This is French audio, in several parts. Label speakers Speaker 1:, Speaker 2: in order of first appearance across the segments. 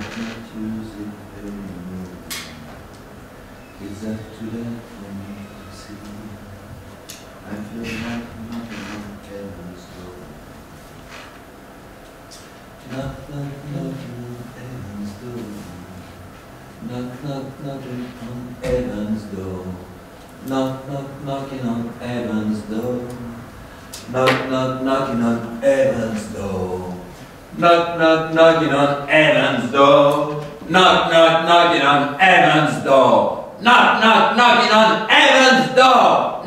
Speaker 1: nature's invisible. It's up to them for me to see. I feel like knocking on heaven's door. Knock, knock, knocking on heaven's door. Knock, knock, knocking on heaven's door. Knock, knock, knocking on heaven's door. Knock, knock, knocking on heaven's door. Knock, knock, knocking on heaven's door. Knock, knock, knocking on heaven's door. Knock, knock, knocking on heaven's door.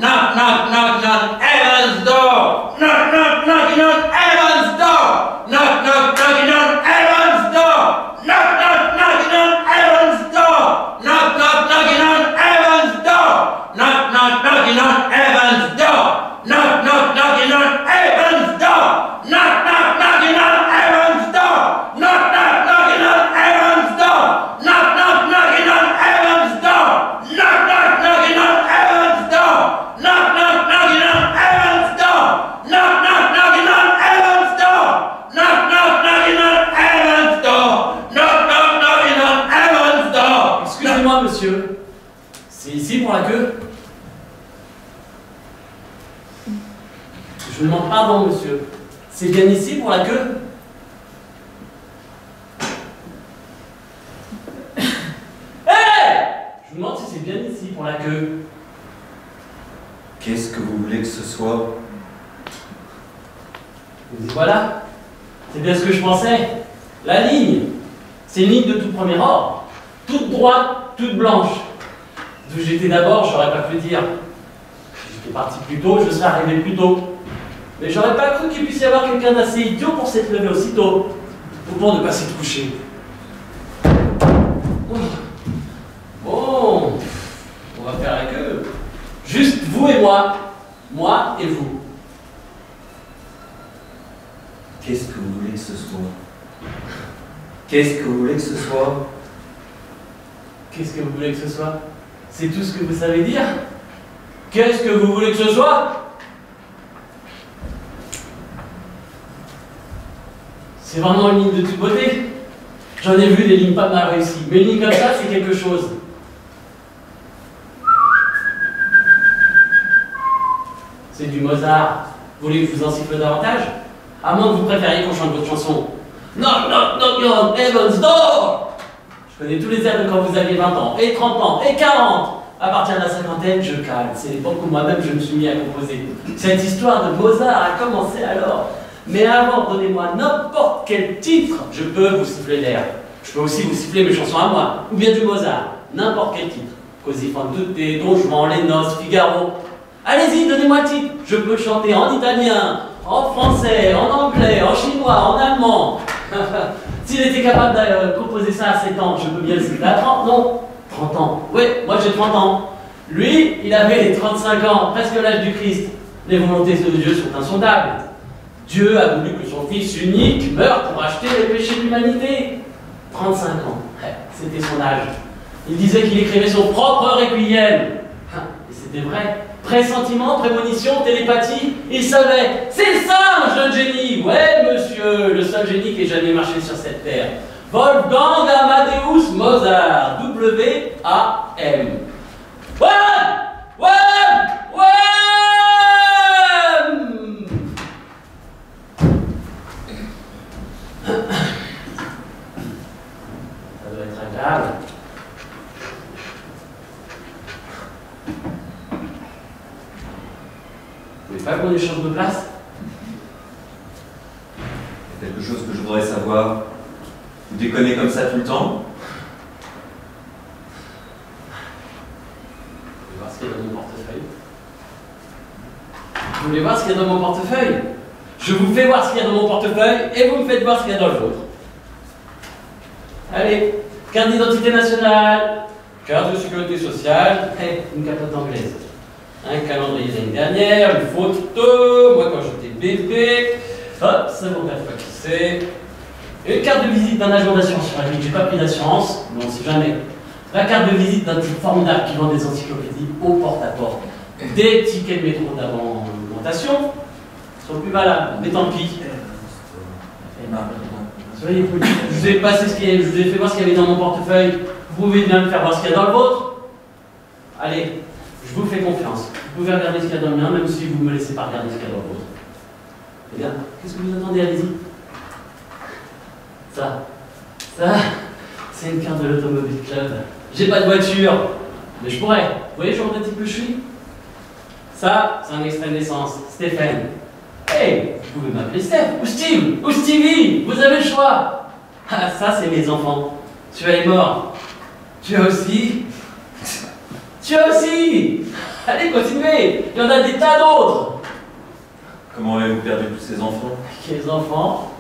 Speaker 1: Knock, knock, knocking on heaven's door. Knock, knock, knocking on heaven's door. Knock, knock, knocking on heaven's door. Knock, knock, knocking on heaven's door. Knock, knock, knocking on heaven's door. Knock, knock, knocking on heaven's door. Knock, knock, knocking on heaven's door. Knock, knock, knocking on heaven's door. Knock, knock, knocking on heaven's door. Knock, knock, knocking on heaven's door. Knock, knock, knocking on heaven's door. Knock, knock, knocking on heaven's door. Knock, knock, knocking on heaven's door. Knock, knock, knocking on heaven's door. Knock, knock, knocking on heaven's door.
Speaker 2: Excusez-moi, monsieur. C'est ici pour la queue? Je vous demande pardon, monsieur. C'est bien ici pour la queue? Hey! Je vous demande si c'est bien ici pour la queue.
Speaker 1: Qu'est-ce que vous voulez que ce soit?
Speaker 2: Vous y voilà. C'est bien ce que je pensais. La ligne. C'est une ligne de tout premier ordre. Toute droite, toute blanche. D'où j'étais d'abord, j'aurais pas pu dire. Si j'étais parti plus tôt, je serais arrivé plus tôt. Mais j'aurais pas cru qu'il puisse y avoir quelqu'un d'assez idiot pour s'être levé aussitôt. Au point de pas s'être couché. Bon, on va faire la queue. Juste vous et moi. Moi et vous.
Speaker 1: Qu'est-ce que vous voulez que ce soit? Qu'est-ce que vous voulez que ce soit?
Speaker 2: Qu'est-ce que vous voulez que ce soit? C'est tout ce que vous savez dire? Qu'est-ce que vous voulez que ce soit? C'est vraiment une ligne de toute beauté. J'en ai vu des lignes pas mal réussies. Mais une ligne comme ça, c'est quelque chose. C'est du Mozart. Vous voulez que je vous en siffle davantage? À moins que vous préfériez qu'on chante votre chanson. Knock, knock, knock on heaven's door! Je connais tous les airs de quand vous aviez 20 ans, et 30 ans, et 40. À partir de la cinquantaine, je calme. C'est l'époque où moi-même je me suis mis à composer. Cette histoire de Mozart a commencé alors. Mais avant, donnez-moi n'importe quel titre, je peux vous siffler l'air. Je peux aussi vous siffler mes chansons à moi, ou bien du Mozart, n'importe quel titre. Così fan tutte, Don Juan, les noces, Figaro. Allez-y, donnez-moi le titre. Je peux chanter en italien, en français, en anglais, en chinois, en allemand. S'il était capable de composer ça à 7 ans, je peux bien le siffler à 30, non 30 ans. Oui, moi j'ai 30 ans. Lui, il avait les 35 ans, presque l'âge du Christ. Les volontés de Dieu sont insondables. Dieu a voulu que son fils unique meure pour acheter les péchés de l'humanité. 35 ans, ouais, c'était son âge. Il disait qu'il écrivait son propre requiem. Et c'était vrai. Pressentiment, prémonition, télépathie, il savait. C'est ça un jeune génie. Ouais, monsieur, le seul génie qui ait jamais marché sur cette terre. Wolfgang Amadeus Mozart. W-A-M. Ouais! Ouais! Ouais! Ça doit être agréable. Vous voulez pas qu'on échange de place?
Speaker 1: Il y a quelque chose que je voudrais savoir. Vous déconnez comme ça tout le temps?
Speaker 2: Vous voulez voir ce qu'il y a dans mon portefeuille? Vous voulez voir ce qu'il y a dans mon portefeuille? Je vous fais voir ce qu'il y a dans mon portefeuille et vous me faites voir ce qu'il y a dans le vôtre. Allez, carte d'identité nationale, carte de sécurité sociale et une capote anglaise. Un calendrier de l'année dernière, une photo, moi quand j'étais bébé. Hop, c'est mon père qui c'est. Une carte de visite d'un agent d'assurance sur laquelle j'ai pas pris d'assurance, mais on sait jamais. La carte de visite d'un type formidable qui vend des encyclopédies au porte-à-porte. Des tickets de métro d'avant-augmentation sont plus valables, mais tant pis. Soyez poli. Je vous ai passé je vous ai fait voir ce qu'il y avait dans mon portefeuille. Vous pouvez bien me faire voir ce qu'il y a dans le vôtre. Allez, je vous fais confiance. Vous pouvez regarder ce qu'il y a dans le mien, même si vous ne me laissez pas regarder ce qu'il y a dans le vôtre. Eh bien, qu'est-ce que vous attendez? Allez-y. Ça, c'est une carte de l'Automobile Club. J'ai pas de voiture, mais je pourrais. Vous voyez le genre de type que je suis? Ça, c'est un extrait de naissance. Stéphane. Hey, vous pouvez m'appeler Steph, ou Steve, ou Stevie, vous avez le choix. Ah, ça, c'est mes enfants. Tu as est mort. Tu as aussi. Tu as aussi. Allez, continuez. Il y en a des tas d'autres.
Speaker 1: Comment avez-vous perdu tous ces enfants?
Speaker 2: Quels enfants?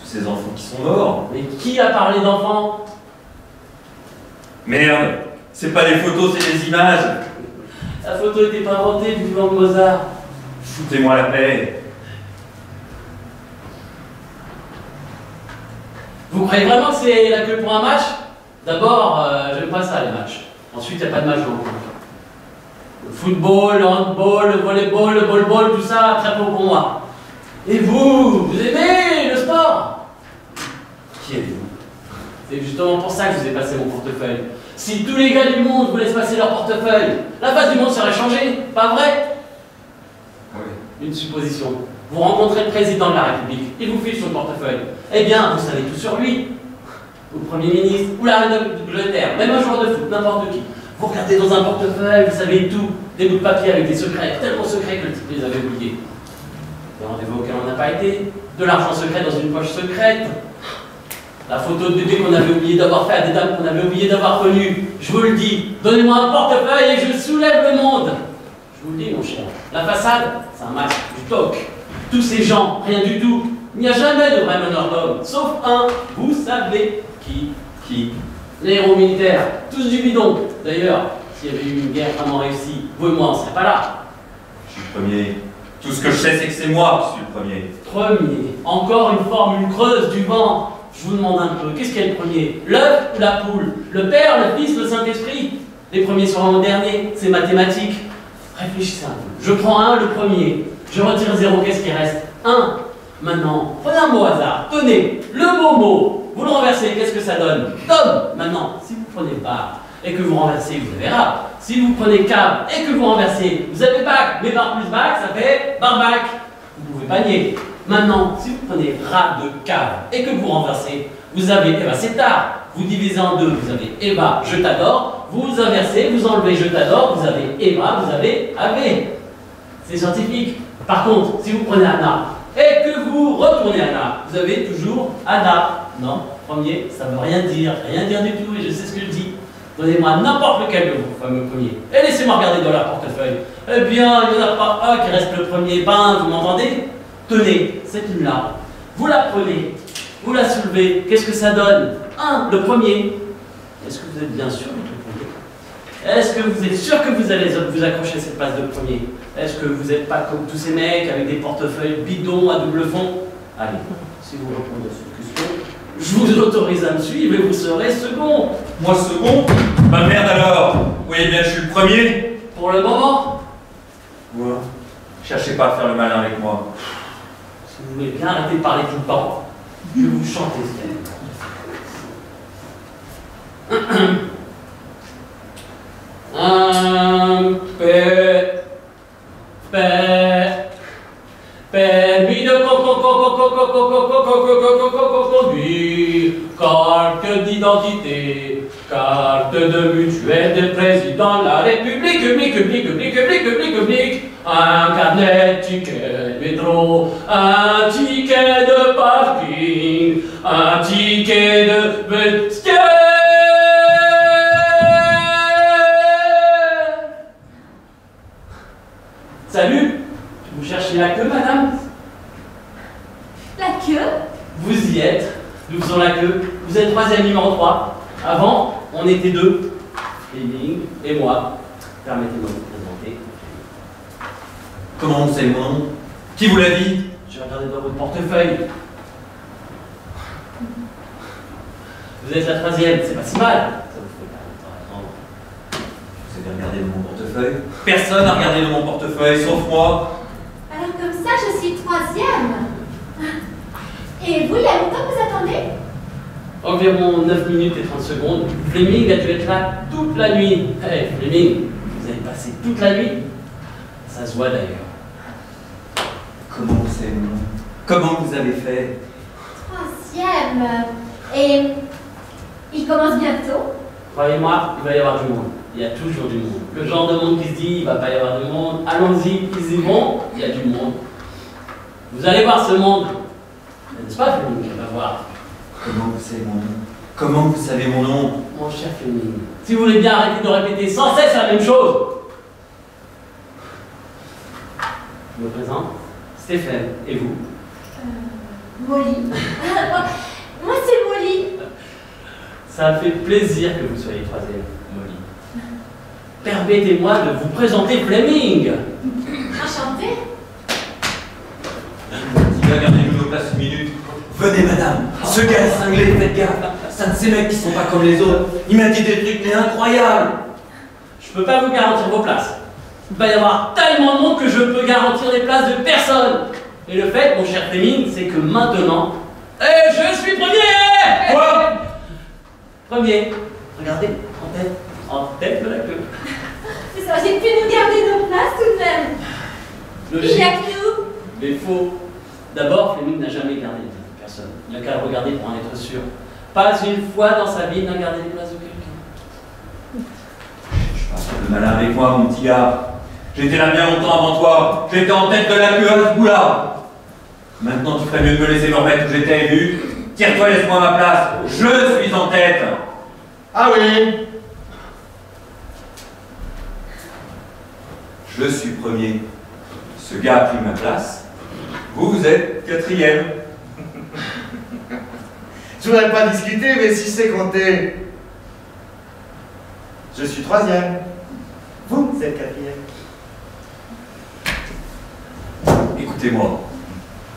Speaker 1: Tous ces enfants qui sont morts.
Speaker 2: Mais qui a parlé d'enfants?
Speaker 1: Merde, c'est pas des photos, c'est des images.
Speaker 2: La photo n'était pas inventée du vivant de Mozart.
Speaker 1: Foutez-moi la paix.
Speaker 2: Vous croyez vraiment que c'est la queue pour un match? D'abord, j'aime pas ça, les matchs. Ensuite, il n'y a pas de match dans le coup. Le football, le handball, le volleyball, le ball-ball, tout ça, très peu pour moi. Et vous aimez le sport?
Speaker 1: Qui êtes-vous?
Speaker 2: C'est justement pour ça que je vous ai passé mon portefeuille. Si tous les gars du monde vous laissent passer leur portefeuille, la face du monde serait changée, pas vrai?
Speaker 1: Oui.
Speaker 2: Une supposition. Vous rencontrez le président de la République, il vous file son portefeuille. Eh bien, vous savez tout sur lui. Ou le Premier ministre, ou la reine d'Angleterre, même un joueur de foot, n'importe qui. Vous regardez dans un portefeuille, vous savez tout. Des bouts de papier avec des secrets, tellement secrets que le type les avait oubliés. Des rendez-vous auxquels on n'a pas été. De l'argent secret dans une poche secrète. La photo de bébé qu'on avait oublié d'avoir fait à des dames qu'on avait oublié d'avoir connues. Je vous le dis, donnez-moi un portefeuille et je soulève le monde. Je vous le dis, mon cher. La façade, c'est un masque, du toc. Tous ces gens, rien du tout. Il n'y a jamais de vrai meneur d'homme, sauf un, vous savez qui? Les héros militaires, tous du bidon. D'ailleurs, s'il y avait eu une guerre vraiment réussie, vous et moi, on ne serait pas là.
Speaker 1: Je suis le premier. Tout ce que je sais, c'est que c'est moi qui suis le premier.
Speaker 2: Premier. Encore une formule creuse du vent. Je vous demande un peu, qu'est-ce qu'il y a le premier? L'œuf ou la poule? Le Père, le Fils, le Saint-Esprit? Les premiers seront les derniers, c'est mathématique. Réfléchissez un peu. Je prends un, le premier. Je retire 0, qu'est-ce qui reste? 1. Maintenant, prenez un mot au hasard. Tenez, le mot. Vous le renversez, qu'est-ce que ça donne? Tom. Maintenant, si vous prenez bar et que vous renversez, vous avez rat. Si vous prenez cave et que vous renversez, vous avez bac. Mais bar plus bac, ça fait barbac. Vous pouvez pas nier. Maintenant, si vous prenez rat de cave et que vous renversez, vous avez Eva, c'est tard. Vous divisez en deux, vous avez Eva, je t'adore. Vous inversez, vous enlevez je t'adore, vous avez Eva, vous avez Ave. C'est scientifique. Par contre, si vous prenez Anna et que vous retournez Anna, vous avez toujours Anna. Non, premier, ça ne veut rien dire du tout, et je sais ce que je dis. Donnez-moi n'importe lequel de vos fameux premiers, et laissez-moi regarder dans leur portefeuille. Eh bien, il n'y en a pas un qui reste le premier, pas un, vous m'entendez? Tenez, cette une-là, vous la prenez, vous la soulevez, qu'est-ce que ça donne? Un, le premier. Est-ce que vous êtes bien sûr d'être le premier? Est-ce que vous êtes sûr que vous allez vous accrocher à cette place de premier? Est-ce que vous n'êtes pas comme tous ces mecs avec des portefeuilles bidons à double fond? Allez, si vous répondez à cette question, je vous autorise à me suivre et vous serez second.
Speaker 1: Moi second? Bah merde alors. Vous voyez bien, je suis le premier.
Speaker 2: Pour le moment.
Speaker 1: Moi, cherchez pas à faire le malin avec moi.
Speaker 2: Si vous voulez bien arrêter de parler tout le temps, je vais vous chanter ce qu'elle permis de conduire, carte d'identité, carte de mutuelle de président de la République, public, un carnet, ticket de métro, un ticket de parking, un ticket de... Salut! Vous cherchez la queue, madame?
Speaker 3: La queue?
Speaker 2: Vous y êtes. Nous faisons la queue. Vous êtes troisième numéro 3. Avant, on était deux. Fleming et moi. Permettez-moi de vous présenter.
Speaker 1: Comment on sait mon nom? Qui vous l'a dit?
Speaker 2: J'ai regardé dans votre portefeuille. Vous êtes la troisième, c'est pas si mal. Ça vous fait pas longtemps à attendre.
Speaker 1: Vous avez regardé dans mon portefeuille? Personne n'a regardé dans mon portefeuille, sauf moi.
Speaker 3: Alors comme ça, je suis troisième. Et vous, il y a longtemps que vous attendez?
Speaker 2: environ 9 minutes et 30 secondes. Fleming a dû être là toute la nuit. Hey, Fleming, vous avez passé toute la nuit? Ça se voit d'ailleurs.
Speaker 1: Comment vous savez mon nom? Comment vous avez fait?
Speaker 3: 3e. Et il commence bientôt.
Speaker 2: Croyez-moi, il va y avoir du monde. Il y a toujours du monde. Le genre de monde qui se dit, il va pas y avoir du monde. Allons-y, ils y vont, il y a du monde. Vous allez voir ce monde. N'est-ce pas, Fleming? On va voir.
Speaker 1: Comment vous savez mon nom? Comment vous savez mon nom?
Speaker 2: Mon cher Fleming, si vous voulez bien arrêter de répéter sans cesse la même chose. Je me présente, Stéphane, et vous?
Speaker 3: Molly. Moi, c'est Molly.
Speaker 2: Ça fait plaisir que vous soyez 3e, Molly. Permettez-moi de vous présenter Fleming.
Speaker 3: Enchantée.
Speaker 1: Gardez-nous nos places une minute. Venez, madame. Ce gars est cinglé, faites gaffe. C'est un de ces mecs qui sont pas comme les autres. Il m'a dit des trucs mais incroyables.
Speaker 2: Je peux pas vous garantir vos places. Il va y avoir tellement de monde que je peux garantir les places de personne. Et le fait, mon cher Fleming, c'est que maintenant... je suis premier!
Speaker 1: Quoi?
Speaker 2: Premier. Regardez, en tête de la queue.
Speaker 3: C'est ça, j'ai pu nous garder nos places tout de même. Il y a que nous.
Speaker 2: Mais faux. D'abord, Fleming n'a jamais gardé les places de personne. Il n'a qu'à le regarder pour en être sûr. Pas une fois dans sa vie, il n'a gardé les places de quelqu'un.
Speaker 1: Je passe le malin avec moi, mon petit gars. J'étais là bien longtemps avant toi. J'étais en tête de la queue à ce bout-là. Maintenant, tu ferais mieux de me laisser me remettre où j'étais, vu. Tire-toi, laisse-moi ma place. Je suis en tête.
Speaker 4: Ah oui.
Speaker 1: Je suis premier. Ce gars a pris ma place. Vous êtes 4e.
Speaker 4: Je voudrais pas discuter, mais si c'est compté. Je suis 3e. Vous êtes 4e.
Speaker 1: Écoutez-moi.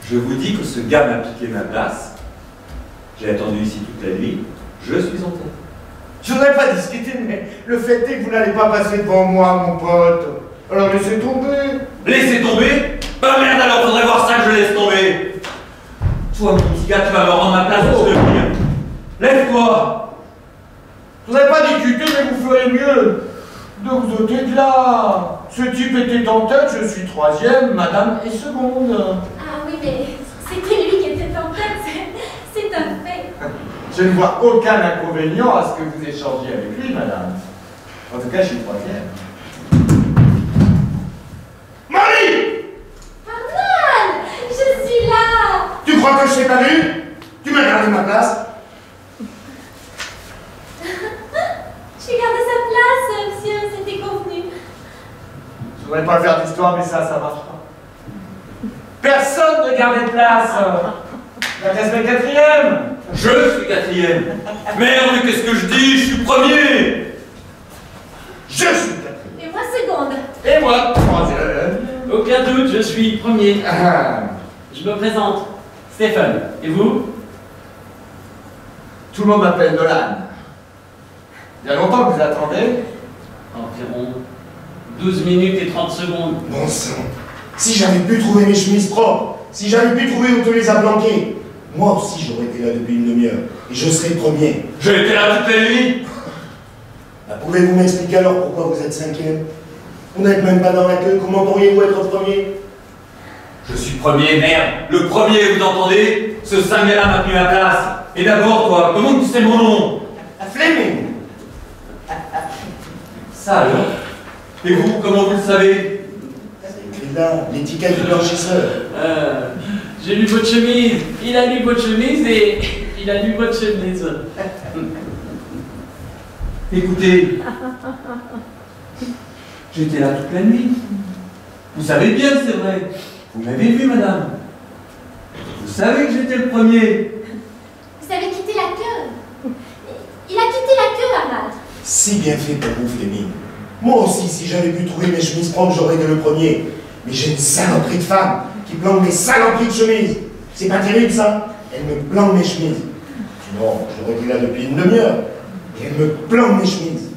Speaker 1: Je vous dis que ce gars m'a piqué ma place. J'ai attendu ici toute la nuit. Je suis en tête.
Speaker 4: Je voudrais pas discuter, mais le fait est que vous n'allez pas passer devant moi, mon pote. Alors laissez tomber.
Speaker 1: Laissez tomber? Bah merde, alors faudrait voir ça que je laisse tomber. Toi, mon petit gars, tu vas me rendre ma place pour te le dire. Lève-toi.
Speaker 4: Je voudrais pas discuter, mais vous ferez mieux de vous ôter de là. Ce type était en tête, je suis 3e, madame est seconde.
Speaker 3: Ah oui, mais c'était lui qui était en tête. C'est un fait.
Speaker 4: Je ne vois aucun inconvénient à ce que vous échangiez avec lui, madame. En tout cas, je suis 3e. Marie!
Speaker 3: Arnold, je suis là.
Speaker 4: Tu crois que je t'ai pas vu? Tu m'as gardé ma place?
Speaker 3: J'ai gardé sa place, monsieur, c'était convenu.
Speaker 4: Je voudrais pas faire d'histoire, mais ça marche pas. Personne ne garde de place. La classe est 4e.
Speaker 1: Je suis 4e. Merde, mais qu'est-ce que je dis? Je suis premier.
Speaker 4: Je suis 4e.
Speaker 3: Et moi, seconde.
Speaker 4: Et moi, 3e.
Speaker 2: Aucun doute, je suis premier.
Speaker 4: Ah.
Speaker 2: Je me présente, Stéphane. Et vous?
Speaker 4: Tout le monde m'appelle Nolan. Il y a longtemps que vous attendez?
Speaker 2: Environ 12 minutes et 30 secondes.
Speaker 5: Bon sang, si j'avais pu trouver mes chemises propres, si j'avais pu trouver où tu les as planquées, moi aussi j'aurais été là depuis une demi-heure, et je serais le premier.
Speaker 1: J'ai été là toute la nuit.
Speaker 5: Bah, pouvez-vous m'expliquer alors pourquoi vous êtes 5e? Vous n'êtes même pas dans la queue, comment pourriez-vous être premier?
Speaker 1: Je suis premier, merde. Le premier, vous entendez? Ce cinglé-là m'a pris ma place. Et d'abord, toi, comment tu sais mon nom?
Speaker 5: Fleming.
Speaker 1: Ça alors? Et vous, comment vous le savez?
Speaker 5: C'est écrit là, l'étiquette du blanchisseur.
Speaker 2: J'ai lu votre chemise. Il a lu votre chemise et il a lu votre chemise.
Speaker 1: Écoutez, j'étais là toute la nuit. Vous savez bien que c'est vrai. Vous m'avez vu, madame. Vous savez que j'étais le premier.
Speaker 3: Vous avez quitté la queue. Il a quitté la queue, Arnold.
Speaker 5: Si bien fait pour vous, Fleming. Moi aussi, si j'avais pu trouver mes chemises propres, j'aurais été le premier. Mais j'ai une saloperie de femme qui planque mes saloperies de chemises. C'est pas terrible, ça? Elle me planque mes chemises. Sinon, j'aurais été là depuis une demi-heure. Et elle me planque mes chemises.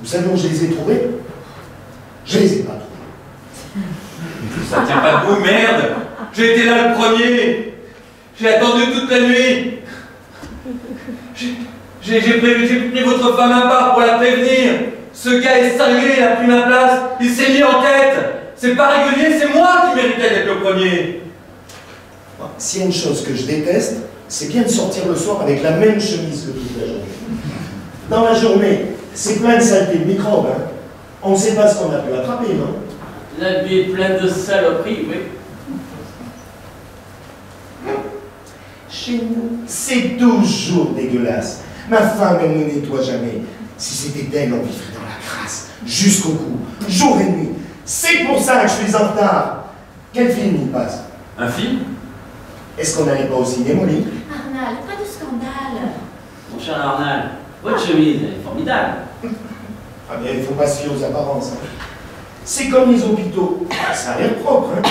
Speaker 5: Vous savez où je les ai trouvées? Je les ai pas trouvées.
Speaker 1: Ça tient pas debout, merde. J'ai été là le premier. J'ai attendu toute la nuit. J'ai pris votre femme à part pour la prévenir. Ce gars est cinglé, il a pris ma place, il s'est mis en tête. C'est pas régulier, c'est moi qui méritais d'être le premier.
Speaker 5: Bon, s'il y a une chose que je déteste, c'est bien de sortir le soir avec la même chemise que toute la journée. Dans la journée, c'est plein de saletés, de microbes, hein. On ne sait pas ce qu'on a pu attraper, non?
Speaker 2: La vie est pleine de saloperies, oui.
Speaker 5: Chez nous, c'est toujours dégueulasse. Ma femme, elle ne nettoie jamais. Si c'était elle, on vivrait dans la crasse, jusqu'au cou, jour et nuit. C'est pour ça que je suis en retard. Quel film il passe?
Speaker 1: Un film?
Speaker 5: Est-ce qu'on n'allait pas au ciné, Molly?
Speaker 3: Arnal, pas de scandale.
Speaker 2: Mon cher Arnal, votre chemise, elle est formidable.
Speaker 5: Ah bien, il ne faut pas se fier aux apparences. Hein. C'est comme les hôpitaux. Ça a l'air propre, hein.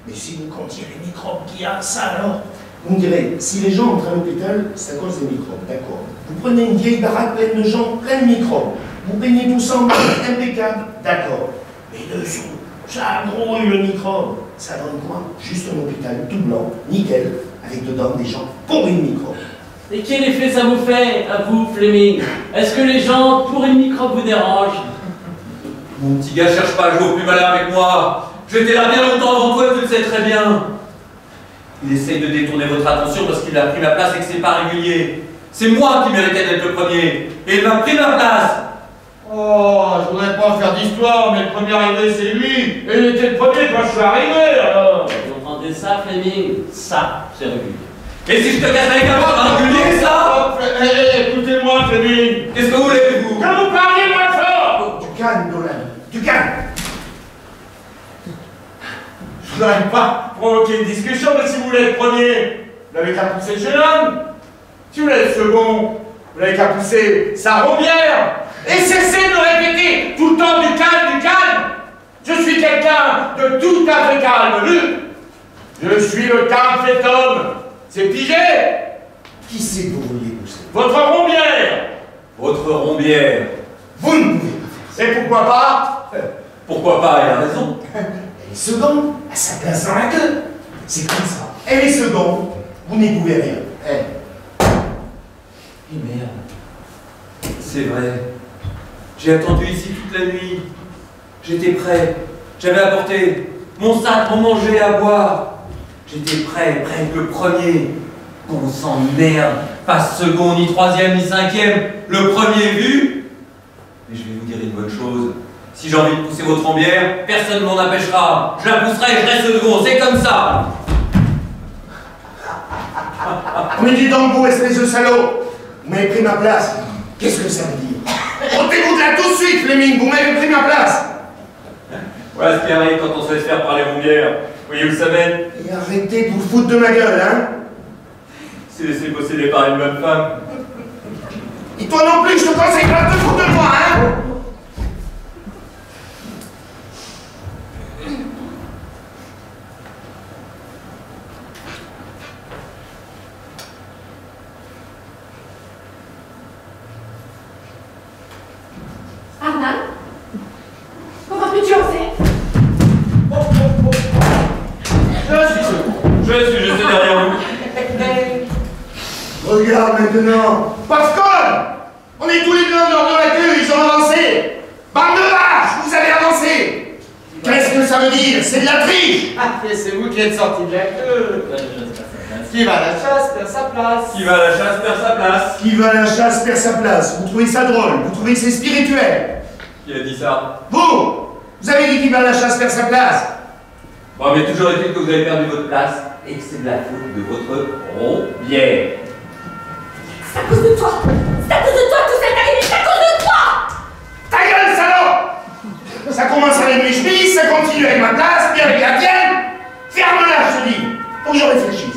Speaker 5: Mais si vous comptiez les microbes qu'il y a, ça alors? Vous me direz, si les gens entrent à l'hôpital, c'est à cause des microbes, d'accord. Vous prenez une vieille baraque pleine de gens, plein de microbes. Vous baignez tout ça en impeccable, d'accord. Mais dessous, ça grouille le microbe. Ça donne quoi? Juste un hôpital tout blanc, nickel, avec dedans des gens pourris de microbes.
Speaker 2: Et quel effet ça vous fait, à vous, Fleming? Est-ce que les gens pourris de microbes vous dérangent?
Speaker 1: Mon petit gars cherche pas à jouer au plus malin avec moi. J'étais là bien longtemps avant toi, tu le sais très bien. Il essaye de détourner votre attention parce qu'il a pris ma place et que c'est pas régulier. C'est moi qui méritais d'être le premier. Et il m'a pris ma place.
Speaker 4: Oh, je voudrais pas faire d'histoire, mais le premier arrivé, c'est lui. Et il était le premier quand je suis arrivé, alors.
Speaker 2: Vous entendez ça, Fleming? Ça, c'est régulier.
Speaker 1: Et si je te casse avec un bras régulier, ça?
Speaker 4: Écoutez-moi, Fleming.
Speaker 1: Qu'est-ce que vous voulez-vous?
Speaker 4: Que vous parliez moins fort.
Speaker 5: Du calme, Nolan, du calme.
Speaker 4: Je voudrais pas provoquer une discussion, mais si vous voulez être premier, vous n'avez qu'à pousser le jeune homme. Si vous voulez être second, vous n'avez qu'à pousser sa rombière. Et cessez de répéter tout le temps du calme, du calme. Je suis quelqu'un de tout à fait calme, vu. Je suis le calme fait homme. C'est pigé.
Speaker 5: Qui c'est que vous vouliez pousser?
Speaker 4: Votre rombière.
Speaker 1: Votre rombière.
Speaker 5: Vous ne pouvez pas faire
Speaker 4: Et pourquoi pas?
Speaker 1: Pourquoi pas? Il a raison.
Speaker 5: ça. Elle est seconde, à sa place dans la queue. C'est comme ça. Elle est seconde, vous n'y pouvez rien.
Speaker 1: Et merde. C'est vrai. J'ai attendu ici toute la nuit. J'étais prêt. J'avais apporté mon sac, mon manger à boire. J'étais prêt à être le premier. Qu'on s'emmerde. Pas second, ni troisième, ni cinquième. Le premier vu. Mais je vais vous dire une bonne chose. Si j'ai envie de pousser votre rombière, personne ne m'en empêchera. Je la pousserai et je reste second. C'est comme ça.
Speaker 5: Mais dis donc, vous, espèce de salaud, vous m'avez pris ma place. Qu'est-ce que ça veut dire? Ôtez-vous de là tout de suite, Fleming, vous m'avez pris ma place.
Speaker 1: Voilà ce qui arrive quand on se laisse faire par les rombières. Oui, vous le savez.
Speaker 5: Et arrêtez de vous foutre de ma gueule, hein.
Speaker 1: C'est laissé posséder par une bonne femme.
Speaker 5: Et toi non plus, je te conseille pas de te foutre de moi, hein.
Speaker 3: Arnal, comment peux-tu oser?
Speaker 1: Je suis derrière vous.
Speaker 5: Regarde maintenant. Pascal, on est tous les deux en dehors de la queue, ils ont avancé. Bande de vaches, vous avez avancé. Qu'est-ce que ça veut dire? C'est de la triche.
Speaker 4: Ah, mais c'est vous qui êtes sorti de la queue. Qui va à la chasse perd sa place.
Speaker 1: Qui va à la chasse perd sa place.
Speaker 5: Qui va à la chasse perd sa place. Vous trouvez ça drôle? Vous trouvez que c'est spirituel?
Speaker 1: Qui a dit ça?
Speaker 5: Vous avez dit qui va à la chasse perd sa place.
Speaker 1: Bon, mais toujours est-il que vous avez perdu votre place et que c'est de la faute de votre rombière.
Speaker 3: C'est à cause de toi. C'est à cause de toi que tout ça est arrivé. C'est à cause de toi.
Speaker 5: Ta gueule, salaud! Ça commence avec mes chemises, ça continue avec ma place, puis avec la tienne. Ferme-la, je te dis. Faut que je réfléchisse.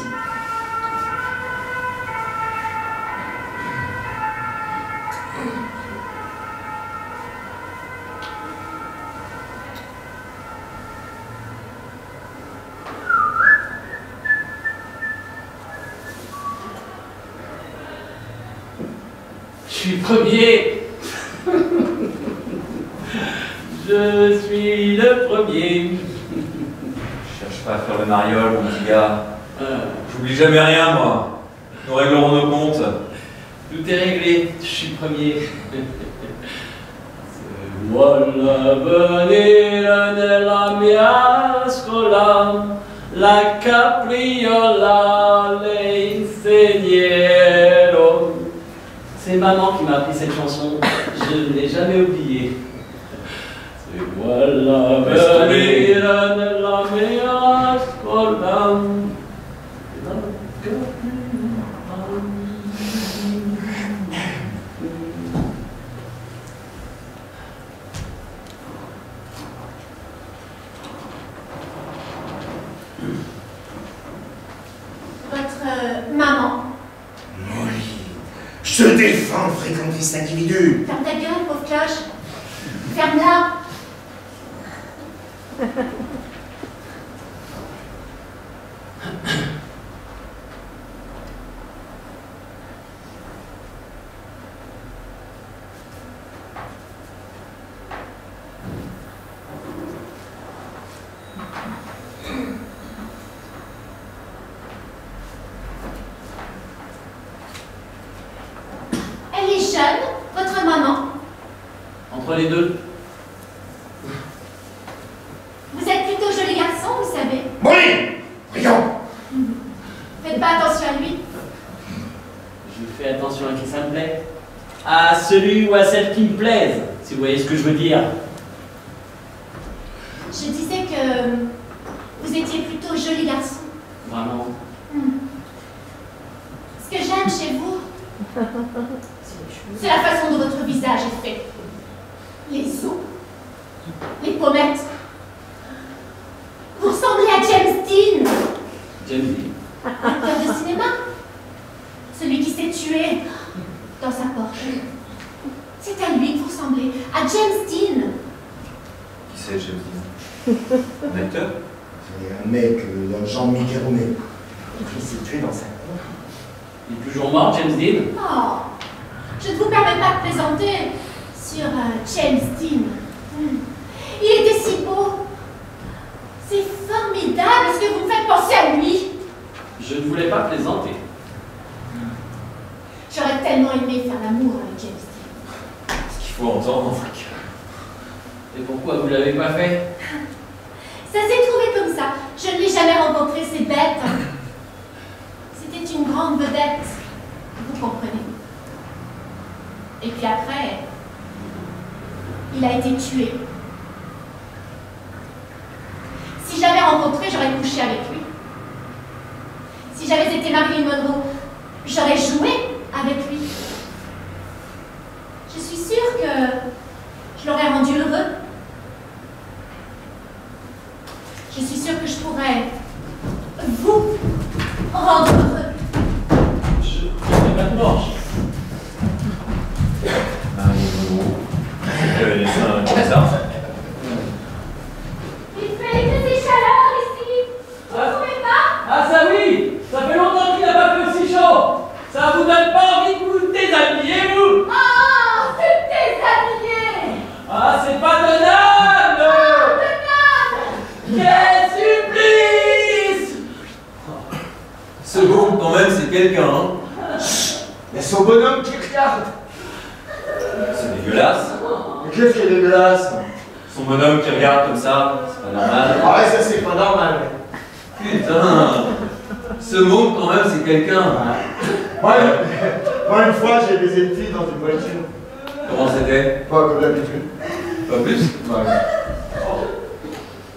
Speaker 2: Je suis premier. Je suis le premier.
Speaker 1: Je cherche pas à faire le mariole, mon petit gars. J'oublie jamais rien, moi. Nous réglerons nos comptes.
Speaker 2: Tout est réglé, je suis le premier. Voilà venire nella mia scuola, la capriola le insegnerò. C'est maman qui m'a appris cette chanson, je ne l'ai jamais oubliée. Voilà venire nella mia scuola, la
Speaker 3: Votre maman.
Speaker 5: Molly, je te défends de fréquenter cet individu.
Speaker 3: Ferme ta gueule, pauvre cloche. Ferme-la. Elle est jeune, votre maman.
Speaker 2: Entre les deux.
Speaker 3: Vous êtes plutôt joli garçon, vous savez.
Speaker 5: Molly, voyons.
Speaker 3: Faites pas attention à lui.
Speaker 2: Je fais attention à qui ça me plaît. À celui ou à celle qui me plaise, si vous voyez ce que je veux dire.
Speaker 3: Je disais que vous étiez plutôt joli garçon.
Speaker 2: Vraiment.
Speaker 3: Ce que j'aime chez vous, c'est la façon dont votre visage est fait. Les os, les pommettes. Vous ressemblez à James Dean,
Speaker 2: James Dean.
Speaker 3: acteur de cinéma. Celui qui s'est tué dans sa Porsche. C'est à lui que vous ressemblez, à James Dean.
Speaker 1: Qui c'est, James Dean? Un acteur?
Speaker 5: C'est un mec dans le genre Mickey Rooney.
Speaker 4: Il s'est tué dans sa cour.
Speaker 2: Il est toujours mort, James Dean.
Speaker 3: Oh, je ne vous permets pas de plaisanter sur James Dean. Il était si beau. C'est formidable ce que vous me faites penser à lui.
Speaker 2: Je ne voulais pas plaisanter.
Speaker 3: J'aurais tellement aimé faire l'amour avec James Dean.
Speaker 1: Ce qu'il faut entendre.
Speaker 2: Et pourquoi vous l'avez pas fait?
Speaker 3: Ça s'est trouvé comme ça. Je ne l'ai jamais rencontré, c'est bête. C'était une grande vedette. Vous comprenez. Et puis après, il a été tué. Si je l'avais rencontré, j'aurais couché avec lui. Si j'avais été Marilyn Monroe, j'aurais joué avec lui. Je suis sûre que je l'aurais rendu heureux. Je suis sûre que je pourrais vous rendre heureux.
Speaker 2: Je ne pas de manche.
Speaker 1: Les seins comme ça.
Speaker 3: Il fait des chaleurs ici. Vous ne trouvez pas?
Speaker 2: Ah ça oui! Ça fait longtemps qu'il n'a pas fait aussi chaud! Ça vous donne pas envie de vous déshabiller, vous?
Speaker 3: Oh, c'est déshabillé.
Speaker 2: Ah, c'est pas tenable!
Speaker 3: Oh, tenable.
Speaker 2: Quel supplice!
Speaker 1: Ce bon, quand même, c'est quelqu'un, hein.
Speaker 4: Il y a son bonhomme qui regarde.
Speaker 1: C'est dégueulasse.
Speaker 4: Mais qu'est-ce qui est dégueulasse?
Speaker 1: Son bonhomme qui regarde comme ça, c'est pas normal.
Speaker 4: Ah ouais, ça c'est pas normal.
Speaker 1: Putain. Ce monde, quand même, c'est quelqu'un.
Speaker 4: Moi, une fois, j'ai baisé une fille dans une voiture.
Speaker 1: Comment c'était?
Speaker 4: Pas comme d'habitude.
Speaker 1: Pas plus?
Speaker 4: Ouais.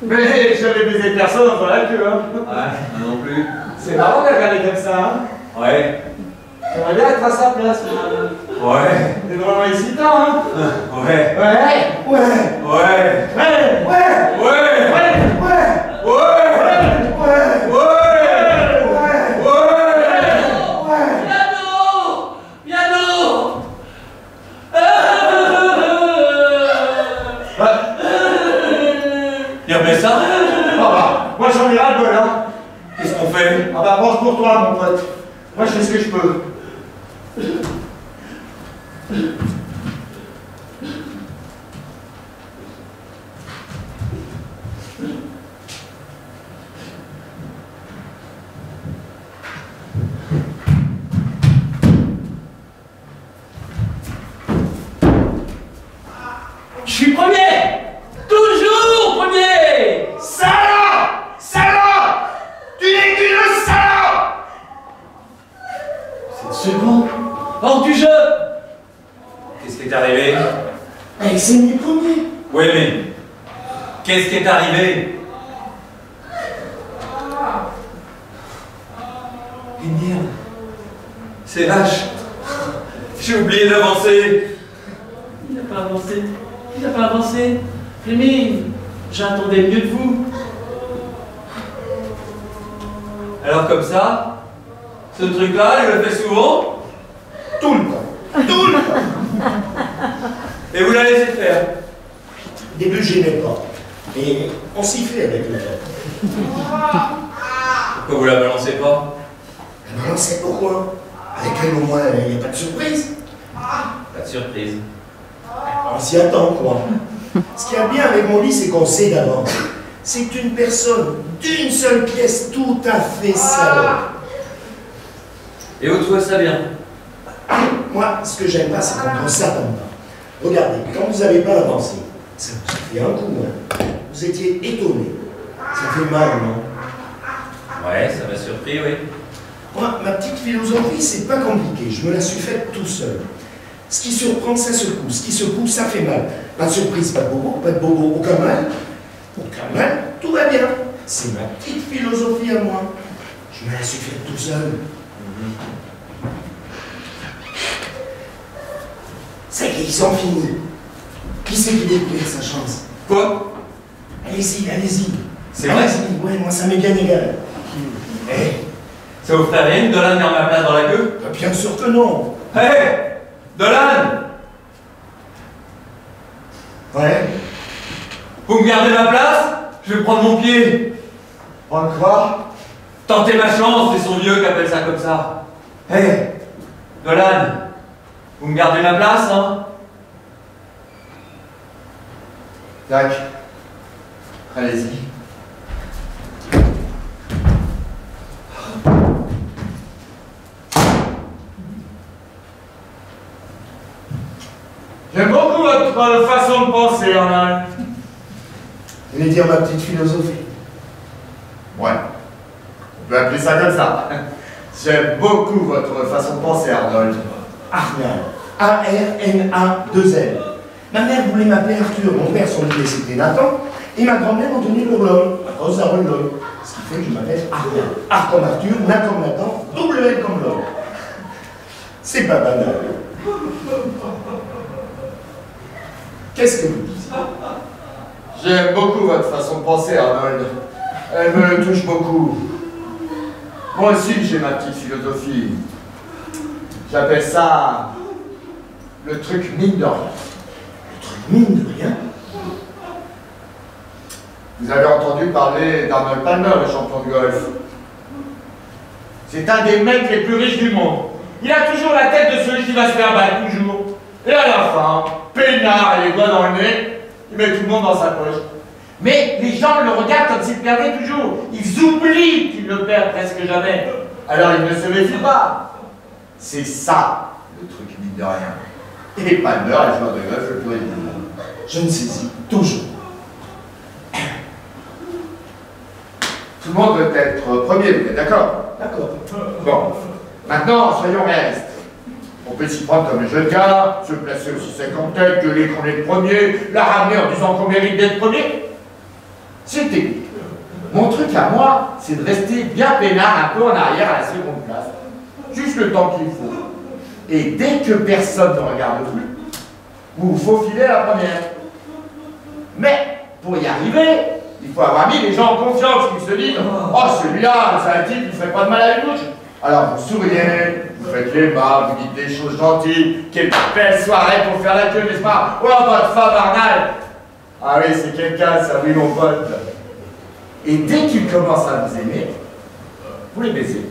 Speaker 4: Mais j'avais baisé personne dans la queue, hein.
Speaker 1: Ouais, moi non plus.
Speaker 4: C'est marrant de regarder comme ça, hein.
Speaker 1: Ouais.
Speaker 4: J'aimerais bien être à sa place, moi.
Speaker 1: Ouais.
Speaker 4: C'est vraiment excitant, hein.
Speaker 1: Ouais.
Speaker 4: Ouais. Ouais.
Speaker 1: Ouais.
Speaker 4: Ouais. Ouais.
Speaker 1: Ouais.
Speaker 4: Ouais.
Speaker 1: Ouais.
Speaker 2: Piano! Piano!
Speaker 1: Il remet ça?
Speaker 4: Ah bah, moi j'en ai ras le bol, hein.
Speaker 1: Qu'est-ce qu'on fait?
Speaker 4: Ah bah, pense pour toi, mon pote. Moi je fais ce que je peux.
Speaker 2: Hors du jeu!
Speaker 1: Qu'est-ce qui est arrivé?
Speaker 5: Eh, c'est mes premiers.
Speaker 1: Oui, mais qu'est-ce qui est arrivé? Et merde, c'est vache. J'ai oublié d'avancer.
Speaker 2: Il n'a pas avancé. Il n'a pas avancé. Fleming, j'attendais mieux de vous.
Speaker 1: Alors comme ça, ce truc-là, il le fait souvent?
Speaker 5: Tout le temps. Tout le temps.
Speaker 1: Et vous la laissez faire?
Speaker 5: Au début, je n'aimais pas. Mais on s'y fait avec le temps.
Speaker 1: Pourquoi vous la balancez pas?
Speaker 5: Non, c'est pourquoi. Avec elle, au moins, il n'y a pas de surprise.
Speaker 1: Pas de surprise.
Speaker 5: On s'y attend, quoi. Ce qui est bien avec mon lit, c'est qu'on sait d'avance. C'est une personne d'une seule pièce tout à fait salope.
Speaker 1: Et vous trouvez ça bien?
Speaker 5: Moi, ce que j'aime pas, c'est quand on s'attend pas. Regardez, quand vous n'avez pas avancé, ça vous fait un coup, hein. Vous étiez étonné. Ça fait mal, non?
Speaker 1: Ouais, ça m'a surpris, oui.
Speaker 5: Moi, ma petite philosophie, c'est pas compliqué. Je me la suis faite tout seul. Ce qui surprend, ça secoue. Ce qui secoue, ça fait mal. Pas de surprise, pas de bobo, aucun mal. Aucun mal, tout va bien. C'est ma petite philosophie à moi. Je me la suis faite tout seul. Ça y est, ils ont fini. Qui c'est qui découvre sa chance?
Speaker 1: Quoi?
Speaker 5: Allez-y, allez-y.
Speaker 1: C'est vrai?
Speaker 5: Allez-y, ouais, moi ça m'est bien égal. Eh,
Speaker 1: Ça vous ferait rien que Dolan garde ma place dans la queue?
Speaker 5: bien sûr que non.
Speaker 1: Hé! Dolan!
Speaker 5: Ouais.
Speaker 1: Vous me gardez ma place? Je vais prendre mon pied.
Speaker 5: Prends quoi?
Speaker 1: Tentez ma chance, c'est son vieux qui appelle ça comme ça. Hé! Dolan! Vous me gardez ma place, hein?
Speaker 4: Tac. Allez-y. J'aime beaucoup votre façon de penser, Arnold.
Speaker 5: Je vais dire ma petite philosophie.
Speaker 4: Ouais. On peut appeler ça comme ça. J'aime beaucoup votre façon de penser, Arnold.
Speaker 5: Arnal. A-R-N-A-2-L. Ma mère voulait m'appeler Arthur. Mon père, son idée, c'était Nathan. Et ma grand-mère m'a donné pour l'homme, à cause d'Aaron Lloyd. Ce qui fait que je m'appelle Arnal. A comme Arthur, Na comme Nathan, double L comme l'homme. C'est pas banal. Qu'est-ce que vous dites?
Speaker 4: J'aime beaucoup votre façon de penser, Arnold. Elle me touche beaucoup. Moi aussi, j'ai ma petite philosophie. J'appelle ça le truc mine de rien.
Speaker 5: Le truc mine de rien.
Speaker 4: Vous avez entendu parler d'Arnold Palmer, le champion de golf. C'est un des mecs les plus riches du monde. Il a toujours la tête de celui qui va se faire battre, toujours. Et à la fin, peinard et les doigts dans le nez, il met tout le monde dans sa poche. Mais les gens le regardent comme s'il perdait toujours. Ils oublient qu'il ne perd presque jamais. Alors il ne se méfie pas. C'est ça, le truc mine de rien. Et Palmer est le joueur de golf le plus riche du monde.
Speaker 5: Je ne saisis toujours.
Speaker 4: Tout le monde veut être premier, vous êtes d'accord?
Speaker 5: D'accord.
Speaker 4: Bon, maintenant, soyons réalistes. On peut s'y prendre comme un jeune gars, se placer aussi 50 têtes, gueuler qu'on est le premier, la ramener en disant qu'on mérite d'être premier. C'est technique. Mon truc à moi, c'est de rester bien peinard un peu en arrière à la seconde place. Juste le temps qu'il faut. Et dès que personne ne regarde plus, vous vous faufilez à la première. Mais, pour y arriver, il faut avoir mis les gens en confiance qui se disent « Oh, celui-là, c'est un type qui ne fait pas de mal à une bouche ». Alors vous souriez, vous faites les bas, vous dites des choses gentilles. Quelle belle soirée pour faire la queue, n'est-ce pas? Oh, votre femme Arnal! Ah oui, c'est quelqu'un, ça, oui, mon pote. Et dès qu'il commence à vous aimer, vous les baisez.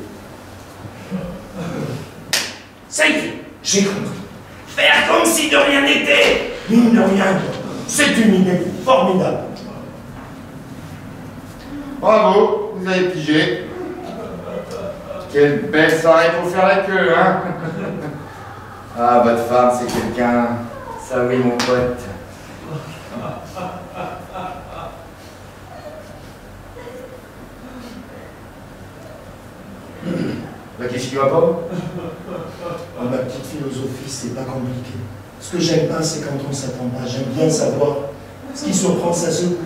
Speaker 5: Ça y est, j'ai compris. Faire comme si de rien n'était. Mine de rien, c'est une idée formidable.
Speaker 4: Bravo, vous avez pigé. Quelle belle soirée pour faire la queue, hein? Ah, votre femme, c'est quelqu'un. Ça, oui, mon pote. Bah, qu'est-ce qui va pas?
Speaker 5: Ah, ma petite philosophie, c'est pas compliqué. Ce que j'aime pas, c'est quand on s'attend pas. J'aime bien savoir. Ce qui surprend, ça secoue.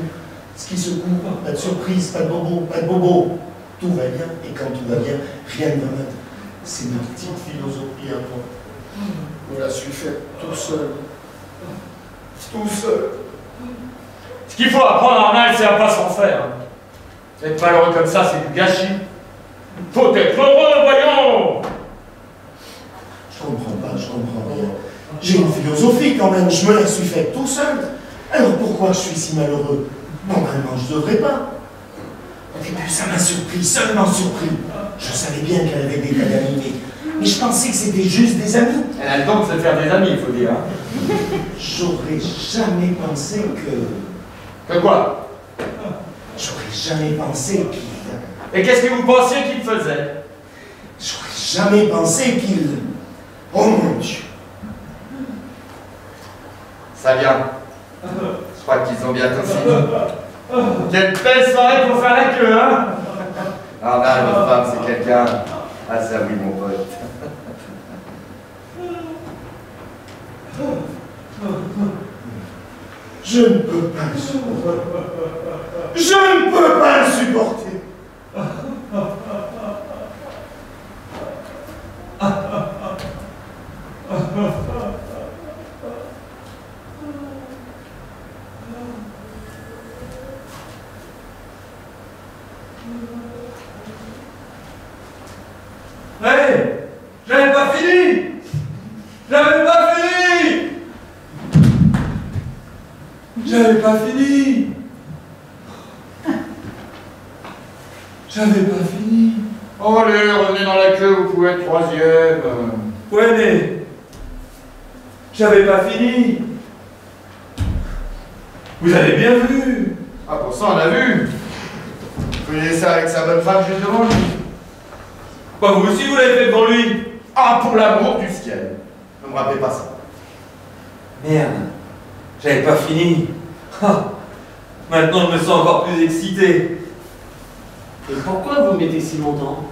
Speaker 5: Ce qui secoue, pas de surprise, pas de bobo, pas de bobo. Tout va bien, et quand tout va bien, rien ne va mal. C'est ma petite philosophie à moi. Je la suis faite tout seul. Tout seul.
Speaker 4: Ce qu'il faut apprendre, Arnal, c'est à pas s'en faire. Être malheureux comme ça, c'est du gâchis. Faut être heureux, voyons!
Speaker 5: Je comprends rien. J'ai une philosophie quand même, je me la suis faite tout seul. Alors pourquoi je suis si malheureux? Normalement, je devrais pas. Au début, ça m'a surpris, seulement surpris. Je savais bien qu'elle avait des tas d'amis, mais je pensais que c'était juste des amis.
Speaker 4: Elle a le temps de se faire des amis, il faut dire. Hein.
Speaker 5: J'aurais jamais pensé que...
Speaker 4: Que quoi?
Speaker 5: J'aurais jamais pensé qu'il...
Speaker 4: Et qu'est-ce que vous pensiez qu'il faisait?
Speaker 5: J'aurais jamais pensé qu'il... Oh mon Dieu!
Speaker 4: Ça vient. Je crois qu'ils ont bientôt fini. Quelle belle soirée pour faire la queue, hein? Arnal, notre femme, c'est quelqu'un. Ah ça oui, mon pote.
Speaker 5: Je ne peux pas le supporter. Je ne peux pas le supporter.
Speaker 1: Hey, j'avais pas fini! J'avais pas fini! J'avais pas fini! J'avais pas fini!
Speaker 4: Oh, allez, revenez dans la queue, vous pouvez être troisième.
Speaker 1: Ouais, mais... J'avais pas fini! Vous avez bien vu!
Speaker 4: Ah, pour ça, on a vu. Vous voyez ça avec sa bonne femme juste devant lui.
Speaker 1: Bah vous aussi vous l'avez fait devant lui!
Speaker 4: Ah, pour l'amour du ciel. Ne me rappelez pas ça.
Speaker 1: Merde, j'avais pas fini. Ah, maintenant je me sens encore plus excité.
Speaker 2: Et pourquoi vous mettez si longtemps?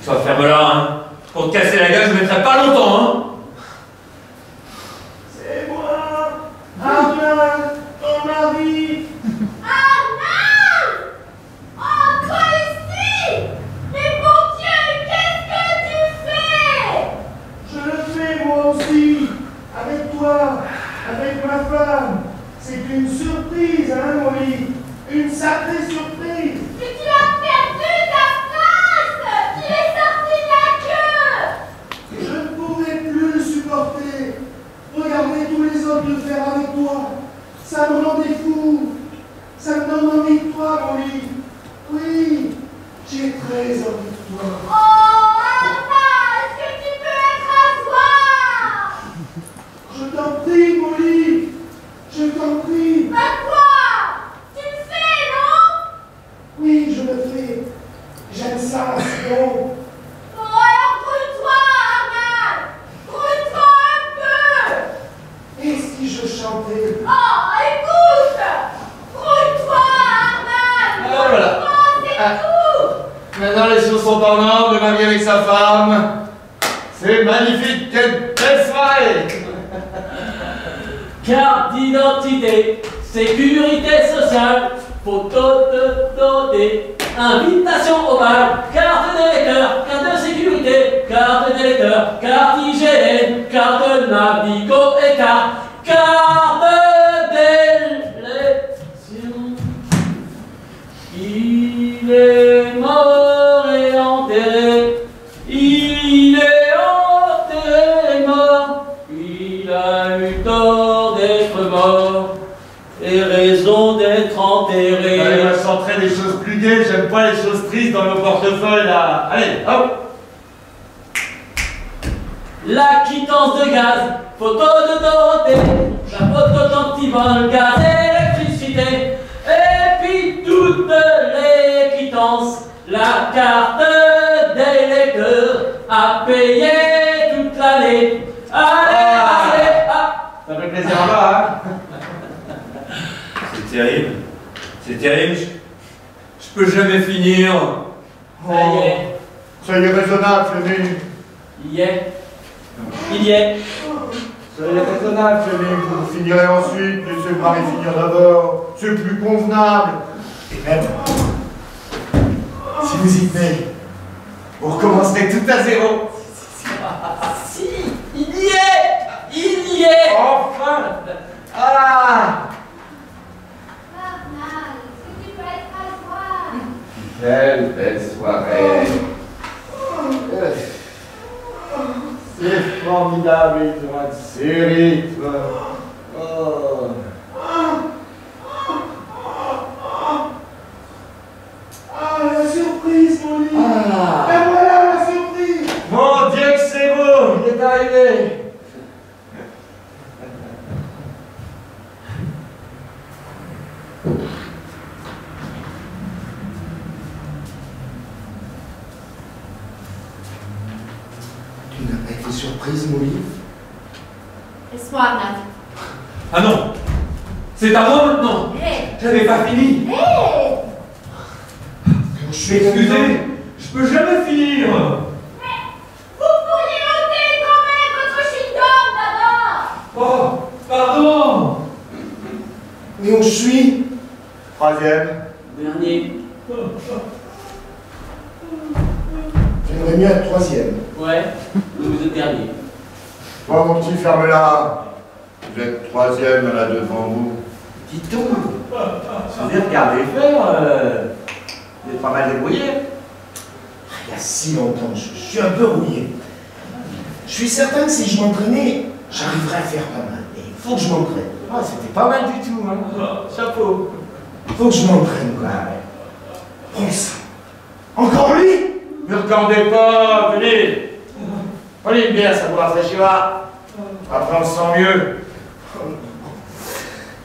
Speaker 1: Toi ferme-la, hein. Pour te casser la gueule, je mettrai pas longtemps, hein.
Speaker 5: C'est moi, Arnal, ton mari.
Speaker 3: Arnal! Entre ici! Mais mon Dieu, qu'est-ce que tu fais?
Speaker 5: Je le fais moi aussi, avec toi, avec ma femme. C'est une surprise, hein, Molly? Une sacrée surprise.
Speaker 3: Mais tu as perdu ta place! Tu es sorti de la queue!
Speaker 5: Je ne pouvais plus le supporter. Regarder tous les autres le faire avec toi. Ça me rendait fou. Ça me donne envie de toi, Molly. Oui, j'ai très envie de toi.
Speaker 3: Oh, Arnal, est-ce que tu peux être à soi?
Speaker 5: Je t'en prie, Molly. Je t'en prie.
Speaker 3: Bah quoi? Tu le fais, non?
Speaker 5: Oui, je le fais. J'aime ça, c'est bon.
Speaker 3: Oh, alors brûle-toi, Arnal! Brûle-toi un peu!
Speaker 5: Et si je chantais?
Speaker 3: Oh, écoute! Brûle-toi, Arnal!
Speaker 4: Ah, voilà.
Speaker 3: Brûle-toi, c'est
Speaker 4: Ah.
Speaker 3: tout!
Speaker 4: Maintenant, les choses sont en ordre, le mari avec sa femme. C'est magnifique, quelle belle soirée!
Speaker 2: Carte d'identité, sécurité sociale, photo de données, invitation au bal, carte d'électeur, carte de sécurité, carte d'électeur, carte IGN, carte Navigo et carte d'élection. Il est mort et enterré, il est enterré et mort, il a eu tort d'être mort et raison d'être enterré.
Speaker 4: Allez, moi, je chanterai des choses plus gaies, j'aime pas les choses tristes dans nos portefeuilles là. Allez, hop!
Speaker 2: La quittance de gaz, photo de Dorothée, la photo d'antivol, gaz et électricité, et puis toutes les quittances, la carte d'électeur à payer toute l'année. Allez,
Speaker 4: Ça fait plaisir en bas, hein?
Speaker 1: C'est terrible. C'est terrible. Je peux jamais finir.
Speaker 2: Ça y est,
Speaker 4: Soyez raisonnable, Fleming.
Speaker 2: Il y est. Il y est.
Speaker 4: Soyez raisonnable, Fleming. Vous finirez ensuite. Laissez le mari finir d'abord. C'est plus convenable. Et même, si vous y tenez, vous recommencerez tout à zéro.
Speaker 2: Si, il y est. Il y est.
Speaker 4: Enfin. Ah!
Speaker 3: Bernard, est-ce que tu peux être à toi?
Speaker 4: Quelle belle soirée. C'est formidable, ils ont un de ces rythmes. Oh.
Speaker 5: Ah, la surprise, mon lit.
Speaker 4: Ah.
Speaker 5: Et voilà la surprise.
Speaker 4: Mon Dieu que c'est beau, il est arrivé.
Speaker 5: Tu n'as pas été surprise, mon lit?
Speaker 3: Laisse-moi, Arnaud.
Speaker 1: Ah non! C'est à moi maintenant!
Speaker 3: Hé!
Speaker 1: J'avais pas fini!
Speaker 3: Hé!
Speaker 1: Excusez, je peux jamais finir!
Speaker 3: Vous pourriez ôter quand même votre chewing-gum d'abord!
Speaker 1: Oh, pardon!
Speaker 5: Mais où je suis?
Speaker 4: Troisième.
Speaker 2: Dernier.
Speaker 5: J'aimerais mieux être troisième.
Speaker 2: Ouais. Vous êtes dernier.
Speaker 4: Toi, mon petit, ferme-la. Vous êtes troisième là devant vous. Dites-donc, si vous êtes regardé faire, vous êtes pas mal débrouillé.
Speaker 5: Il y a si longtemps, je suis un peu rouillé. Je suis certain que si je m'entraînais, j'arriverais à faire pas mal. Mais il faut que je m'entraîne.
Speaker 4: Ah, c'était pas mal du tout, hein. Chapeau.
Speaker 5: Il faut que je m'entraîne, quoi. Prends ça. Encore lui?
Speaker 4: Ne regardez pas, venez. Prenez une bière, ça vous rafraîchira. Après, on se sent mieux.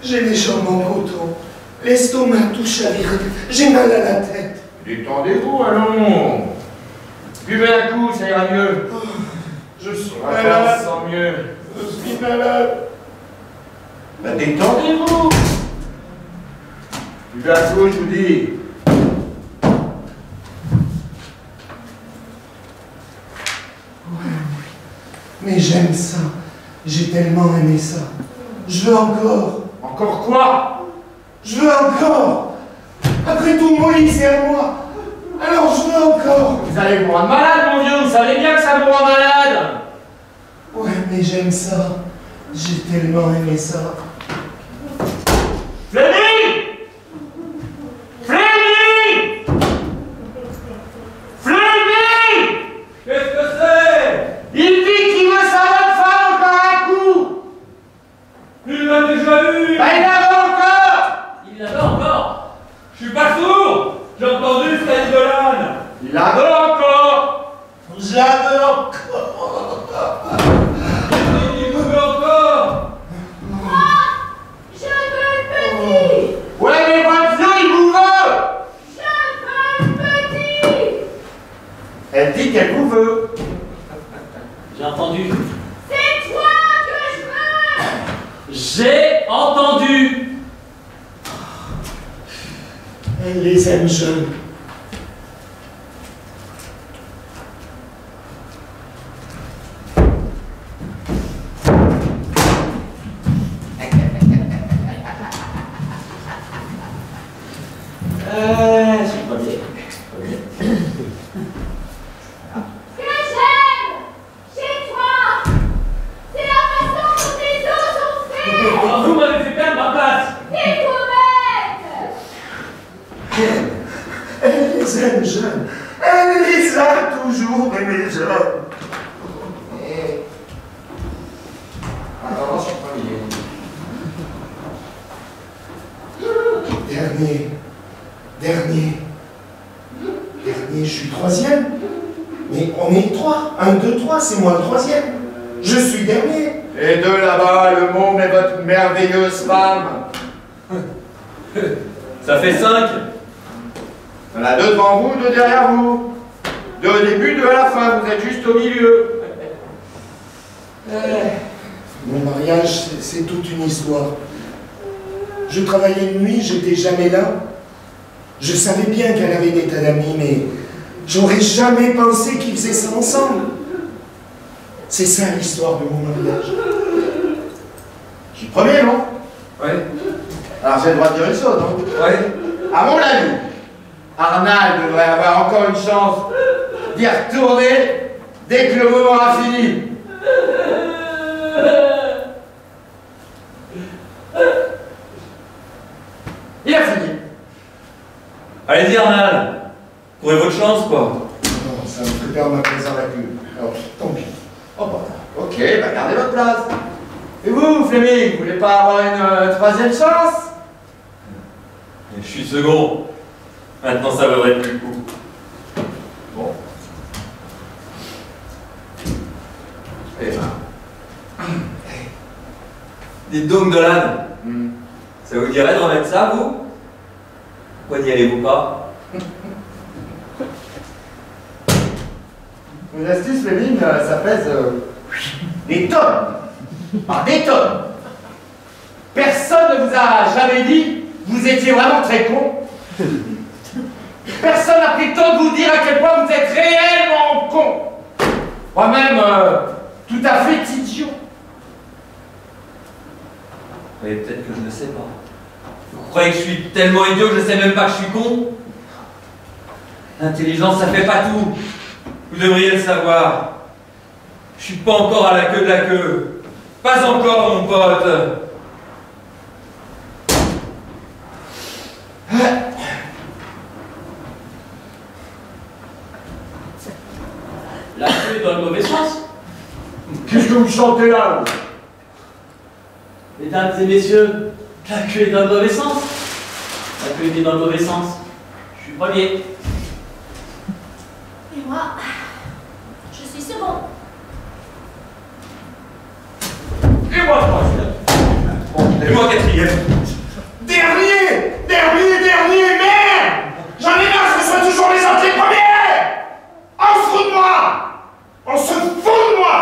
Speaker 5: J'ai les jambes en coton. L'estomac tout chaviré. J'ai mal à la tête.
Speaker 4: Détendez-vous, allons. Buvez un coup, ça ira mieux.
Speaker 5: Je suis
Speaker 4: Après, on
Speaker 5: malade.
Speaker 4: se sent mieux.
Speaker 5: Je suis malade.
Speaker 4: Bah, détendez-vous. Buvez un coup, je vous dis.
Speaker 5: Mais j'aime ça. J'ai tellement aimé ça. Je veux encore.
Speaker 4: Encore quoi?
Speaker 5: Je veux encore. Après tout, mon lit, c'est à moi. Alors je veux encore.
Speaker 4: Vous allez vous rendre malade, mon vieux. Vous savez bien que ça vous rend malade.
Speaker 5: Ouais, mais j'aime ça. J'ai tellement aimé ça.
Speaker 4: Fleming! Fleming! Fleming!
Speaker 1: Qu'est-ce que c'est?
Speaker 4: Il dit qu'il veut sa bonne femme encore un coup!
Speaker 1: Il l'a déjà eu!
Speaker 4: Bah, il l'avait encore!
Speaker 2: Il l'avait encore.
Speaker 1: Je suis pas sourd! J'ai entendu cette Dolan!
Speaker 4: Il l'avait encore!
Speaker 5: J'adore.
Speaker 1: Il vous veut encore!
Speaker 3: Moi, je veux le petit!
Speaker 4: Ouais, mais votre vieux, il vous veut!
Speaker 3: Je veux le petit!
Speaker 4: Elle dit qu'elle vous veut.
Speaker 2: J'ai entendu.
Speaker 3: C'est toi que je veux!
Speaker 2: J'ai entendu.
Speaker 5: Elle les aime jeunes.
Speaker 2: Je suis pas bien.
Speaker 3: Ce que j'aime chez toi, c'est la façon dont tes os sont faits!
Speaker 2: Oh, vous m'avez fait perdre ma place.
Speaker 3: T'es correct!
Speaker 5: Elle les aime jeunes. Elle les a toujours aimés jeunes.
Speaker 4: Attends, je suis premier.
Speaker 5: Dernier, je suis troisième. Mais on est trois. 1, 2, 3, c'est moi le troisième. Je suis dernier.
Speaker 4: Et deux là-bas, le monde est votre merveilleuse femme.
Speaker 1: Ça fait 5!
Speaker 4: Il y en a deux devant vous, deux derrière vous. Deux au début, deux à la fin, vous êtes juste au milieu.
Speaker 5: Mon mariage, c'est toute une histoire. Je travaillais de nuit, j'étais jamais là. Je savais bien qu'elle avait des tas d'amis, mais J'aurais jamais pensé qu'ils faisaient ça ensemble. C'est ça l'histoire de mon mariage.
Speaker 4: Je suis premier, non?
Speaker 1: Oui.
Speaker 4: Alors j'ai le droit de dire une chose, non?
Speaker 1: Oui.
Speaker 4: À mon avis, Arnald devrait avoir encore une chance d'y retourner dès que le moment a fini. Il a fini.
Speaker 1: Allez-y, Arnald. Courez votre chance, quoi.
Speaker 5: Non, ça me fait perdre ma place dans la queue. Alors, tant pis.
Speaker 4: Oh bah, ok, bah gardez votre place. Et vous, Fleming, vous voulez pas avoir une troisième chance?
Speaker 1: Je suis second. Maintenant, ça vaudrait plus le coup.
Speaker 4: Bon. Eh ben.
Speaker 1: Dites donc, Dolan,
Speaker 4: Hmm.
Speaker 1: ça vous dirait de remettre ça, vous? Pourquoi n'y allez-vous pas?
Speaker 4: Une astuce, Fleming, ça pèse des tonnes. Ah, des tonnes. Personne ne vous a jamais dit que vous étiez vraiment très con. Personne n'a pris le temps de vous dire à quel point vous êtes réellement con. Moi-même, tout à fait idiot.
Speaker 1: Mais peut-être que je ne sais pas. Vous croyez que je suis tellement idiot que je ne sais même pas que je suis con? L'intelligence, ça fait pas tout. Vous devriez le savoir. Je suis pas encore à la queue de la queue. Pas encore, mon pote.
Speaker 2: La queue est dans le mauvais sens.
Speaker 4: Qu'est-ce que vous chantez là?
Speaker 2: Mesdames et messieurs, la queue est dans le mauvais sens. La queue était dans le mauvais sens. Je suis premier.
Speaker 3: Et moi, je suis second.
Speaker 4: Et moi, troisième.
Speaker 1: Et moi, quatrième.
Speaker 5: Dernier! Merde! J'en ai marre que ce soit toujours les autres les premiers! On se fout de moi! On se fout de moi!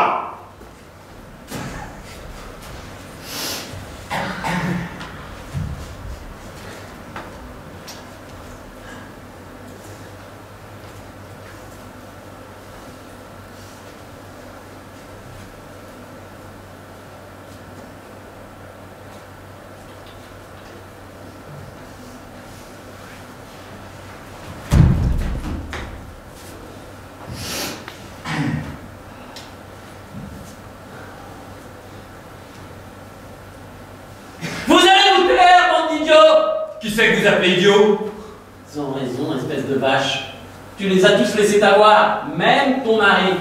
Speaker 2: Vous allez vous taire, bande d'idiots!
Speaker 1: Qui c'est que vous appelez idiot?
Speaker 2: Ils ont raison, espèce de vache. Tu les as tous laissés t'avoir, même ton mari.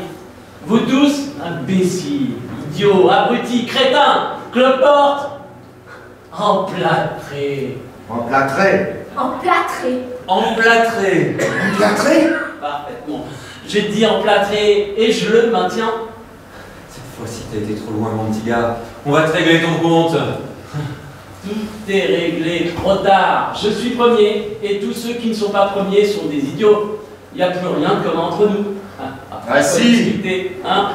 Speaker 2: Vous tous, imbéciles, idiots, abrutis, crétins, cloportes, emplâtrés.
Speaker 4: Emplâtré.
Speaker 3: Emplâtré.
Speaker 1: Emplâtré.
Speaker 5: Plâtré?
Speaker 2: Parfaitement. J'ai dit emplâtré et je le maintiens.
Speaker 1: Cette fois-ci, t'as été trop loin, mon petit gars. On va te régler ton compte.
Speaker 2: Tout est réglé trop tard. Je suis premier et tous ceux qui ne sont pas premiers sont des idiots. Il n'y a plus rien de commun entre nous.
Speaker 4: Ah, si.
Speaker 2: Discuter, hein?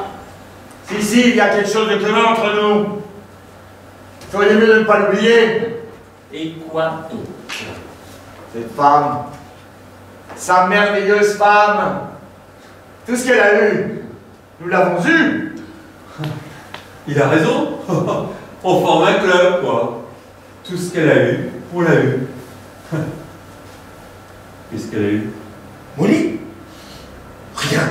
Speaker 4: Si, il y a quelque chose de commun entre nous. Il faut mieux de ne pas l'oublier.
Speaker 2: Et quoi donc?
Speaker 4: Cette femme, sa merveilleuse femme, tout ce qu'elle a eu, nous l'avons eu.
Speaker 1: Il a raison. On forme un club, quoi. Tout ce qu'elle a eu, on l'a eu. Qu'est-ce qu'elle a eu?
Speaker 5: Molly? Rien.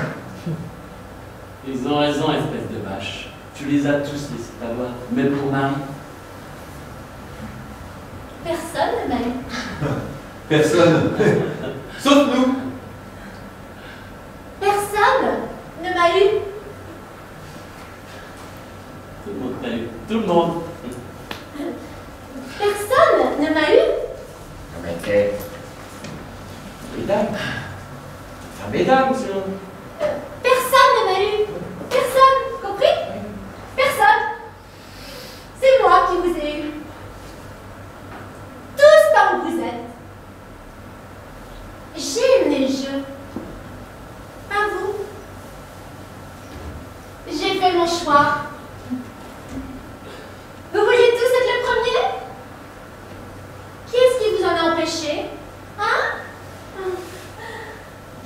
Speaker 2: Ils ont raison, espèce de vache. Tu les as tous laissés t'avoir, même ton mari.
Speaker 3: Personne ne m'a eu.
Speaker 1: Personne. Sauf nous.
Speaker 3: Personne ne m'a eu.
Speaker 2: Tout le monde t'a eu. Tout le monde.
Speaker 3: Personne ne m'a eu.
Speaker 4: Mais t'es... Mesdames. Enfin, mesdames, sinon.
Speaker 3: Personne ne m'a eu. Personne. Compris? Personne. C'est moi qui vous ai eu. Tous tant que vous êtes. J'ai mes jeux. À vous. J'ai fait mon choix. Vous vouliez tous être le premier? Qui est-ce qui vous en a empêché? Hein?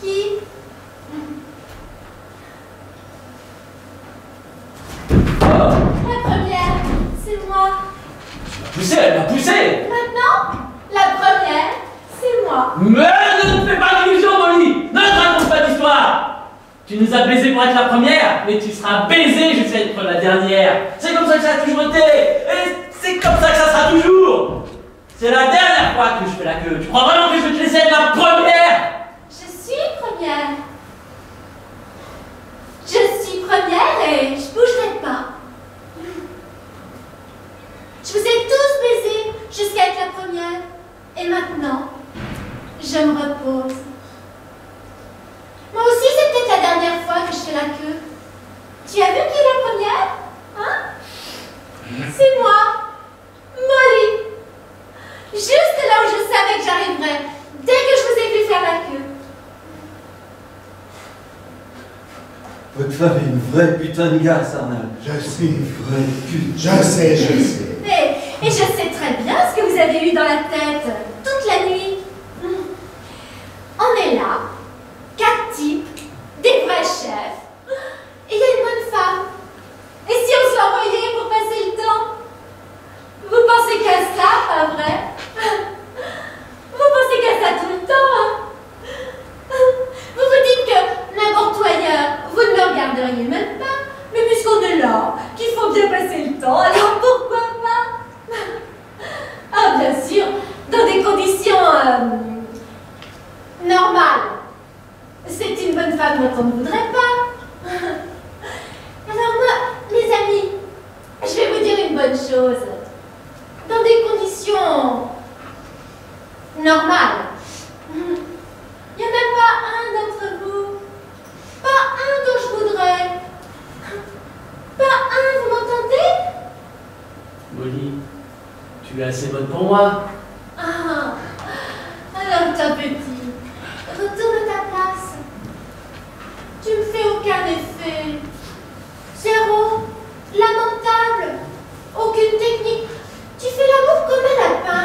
Speaker 3: Qui?
Speaker 2: poussé, elle m'a poussé.
Speaker 3: Maintenant, la première, c'est moi.
Speaker 2: Mais ne te fais pas d'illusions, Molly. Ne te raconte pas d'histoire. Tu nous as baisé pour être la première, mais tu seras baisé jusqu'à être la dernière. C'est comme ça que ça a toujours été. Et c'est comme ça que ça sera toujours. C'est la dernière fois que je fais la queue. Tu crois vraiment que je vais te laisser être la première?
Speaker 3: Je suis première. Je suis première et je bougerai pas. Je vous ai tous baisés jusqu'à être la première. Et maintenant, je me repose. Moi aussi, c'est peut-être la dernière fois que je fais la queue. Tu as vu qui est la première? Hein? C'est moi, Molly. Juste là où je savais que j'arriverais, dès que je vous ai vu faire la queue.
Speaker 1: Votre femme est une vraie putain de garce, Arnal.
Speaker 5: Je sais.
Speaker 1: Une vraie pute.
Speaker 5: Je sais, je sais.
Speaker 3: Et je sais très bien ce que vous avez eu dans la tête toute la nuit. On est là, 4 types, des vrais chefs, et il y a une bonne femme. Et si on se l'envoyait pour passer le temps? Vous pensez qu'à ça, pas vrai? Vous pensez qu'à ça tout le temps, hein? Vous vous dites que n'importe où ailleurs, vous ne me regarderiez même pas. Mais puisqu'on est là, qu'il faut bien passer le temps, alors pourquoi pas? Ah, bien sûr, dans des conditions normales. C'est une bonne femme dont on ne voudrait pas. Alors moi, les amis, je vais vous dire une bonne chose. Dans des conditions normales, il n'y en a pas un d'entre vous, pas un dont je voudrais, pas un, vous m'entendez?
Speaker 2: Molly, tu es assez bonne pour moi.
Speaker 3: Ah, alors ta petite, retourne à ta place. Tu me fais aucun effet. Zéro, lamentable, aucune technique. Tu fais l'amour comme un lapin.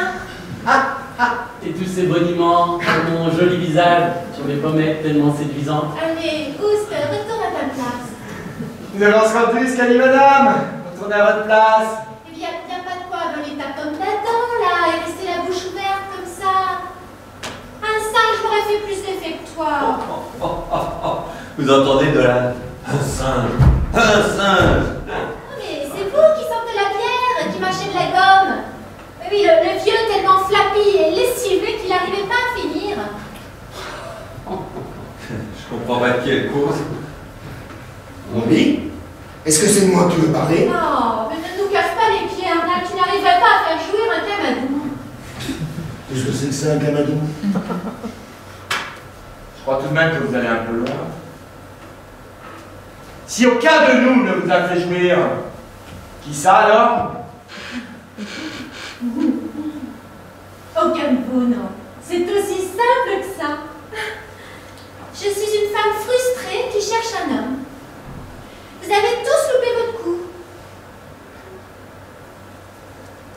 Speaker 2: Et tous ces boniments sur mon joli visage, sur mes pommettes tellement séduisantes.
Speaker 3: Allez, Ouste, retourne à ta place.
Speaker 4: Vous avez encore plus qu'à madame. Retournez à votre place.
Speaker 3: Eh bien, y a pas de quoi voler ta pomme d'Adam, là, et rester la bouche ouverte comme ça. Un singe m'aurait fait plus d'effet que toi.
Speaker 1: Vous entendez de là? Un singe. Un singe.
Speaker 3: Mais c'est vous qui sortez la bière, qui mâchez de la gomme. Oui, le vieux tellement flappy et lessivé qu'il n'arrivait pas à finir.
Speaker 1: Je comprends pas de qui elle cause.
Speaker 5: Molly, est-ce que c'est de moi que tu veux parler?
Speaker 3: Non, mais ne nous casse pas les pieds, Arnal, tu n'arriverais pas à faire jouer un camadou.
Speaker 5: Qu'est-ce que c'est que ça, un camadou?
Speaker 4: Je crois tout de même que vous allez un peu loin. Si aucun de nous ne vous a fait jouir, qui ça alors?
Speaker 3: Aucun de vous, non. C'est aussi simple que ça. Je suis une femme frustrée qui cherche un homme. Vous avez tous loupé votre coup.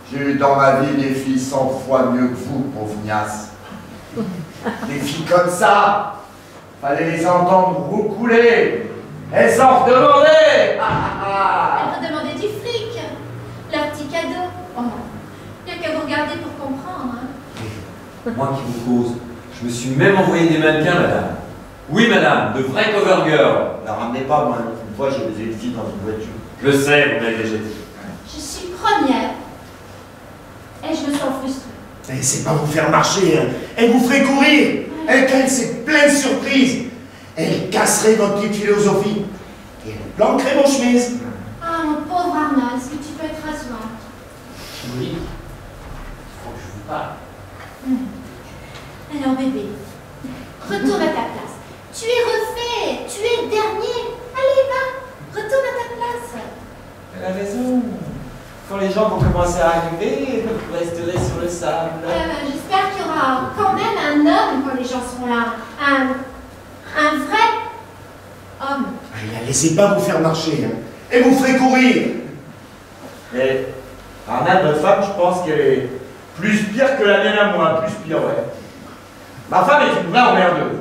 Speaker 4: J'ai eu dans ma vie des filles 100 fois mieux que vous, pauvre Ignace. Des filles comme ça, fallait les entendre vous couler. Elles s'en redemandaient.
Speaker 3: Elles redemandaient du fric, leur petit cadeau. Oh, il n'y a qu'à vous regarder pour comprendre. Hein.
Speaker 1: Moi qui vous cause, je me suis même envoyé des mannequins, madame. Oui, madame, de vrais cover girls.
Speaker 5: Ne ramenez pas, moi. Une fois, j'ai baisé une fille dans une voiture.
Speaker 1: Je sais, vous m'avez déjà dit.
Speaker 3: Je suis première et je me sens frustrée.
Speaker 5: Elle sait pas vous faire marcher, hein. Elle vous ferait courir. Elle, c'est plein de surprises. Elle casserait votre petite philosophie. Et elle planquerait vos chemises.
Speaker 3: Ah, mon pauvre Arnal, est-ce que tu peux être rassurante?
Speaker 2: Molly, il faut que je vous parle.
Speaker 3: Alors bébé, retourne à ta place. Tu es refait, tu es dernier. Allez, va, retourne à ta place.
Speaker 6: Elle a raison. Quand les gens vont commencer à arriver, vous resterez sur le sable.
Speaker 3: J'espère qu'il y aura quand même un homme quand les gens seront là. Un vrai homme.
Speaker 5: Elle la laissez pas vous faire marcher, hein. Elle vous ferait courir.
Speaker 4: Et Arnal, votre femme, je pense qu'elle est plus pire que la mienne à moi, plus pire, ouais. Ma femme est une vraie emmerdeuse.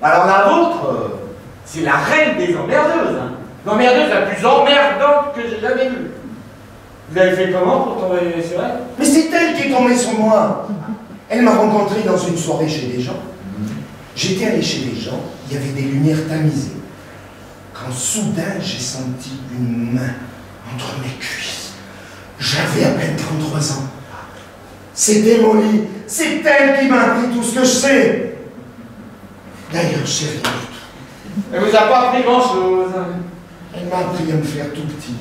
Speaker 4: Alors la vôtre, c'est la reine des emmerdeuses. Hein. L'emmerdeuse la plus emmerdante que j'ai jamais vue. Vous avez fait comment pour tomber sur elle?
Speaker 5: Mais c'est elle qui est tombée sur moi. Elle m'a rencontré dans une soirée chez des gens. J'étais allé chez des gens, il y avait des lumières tamisées. Quand soudain j'ai senti une main entre mes cuisses. J'avais à peine 33 ans. C'était Molly, c'est elle qui m'a appris tout ce que je sais. D'ailleurs, je sais rien du tout.
Speaker 4: Elle vous a pas appris grand-chose.
Speaker 5: Elle m'a appris à me faire tout petit.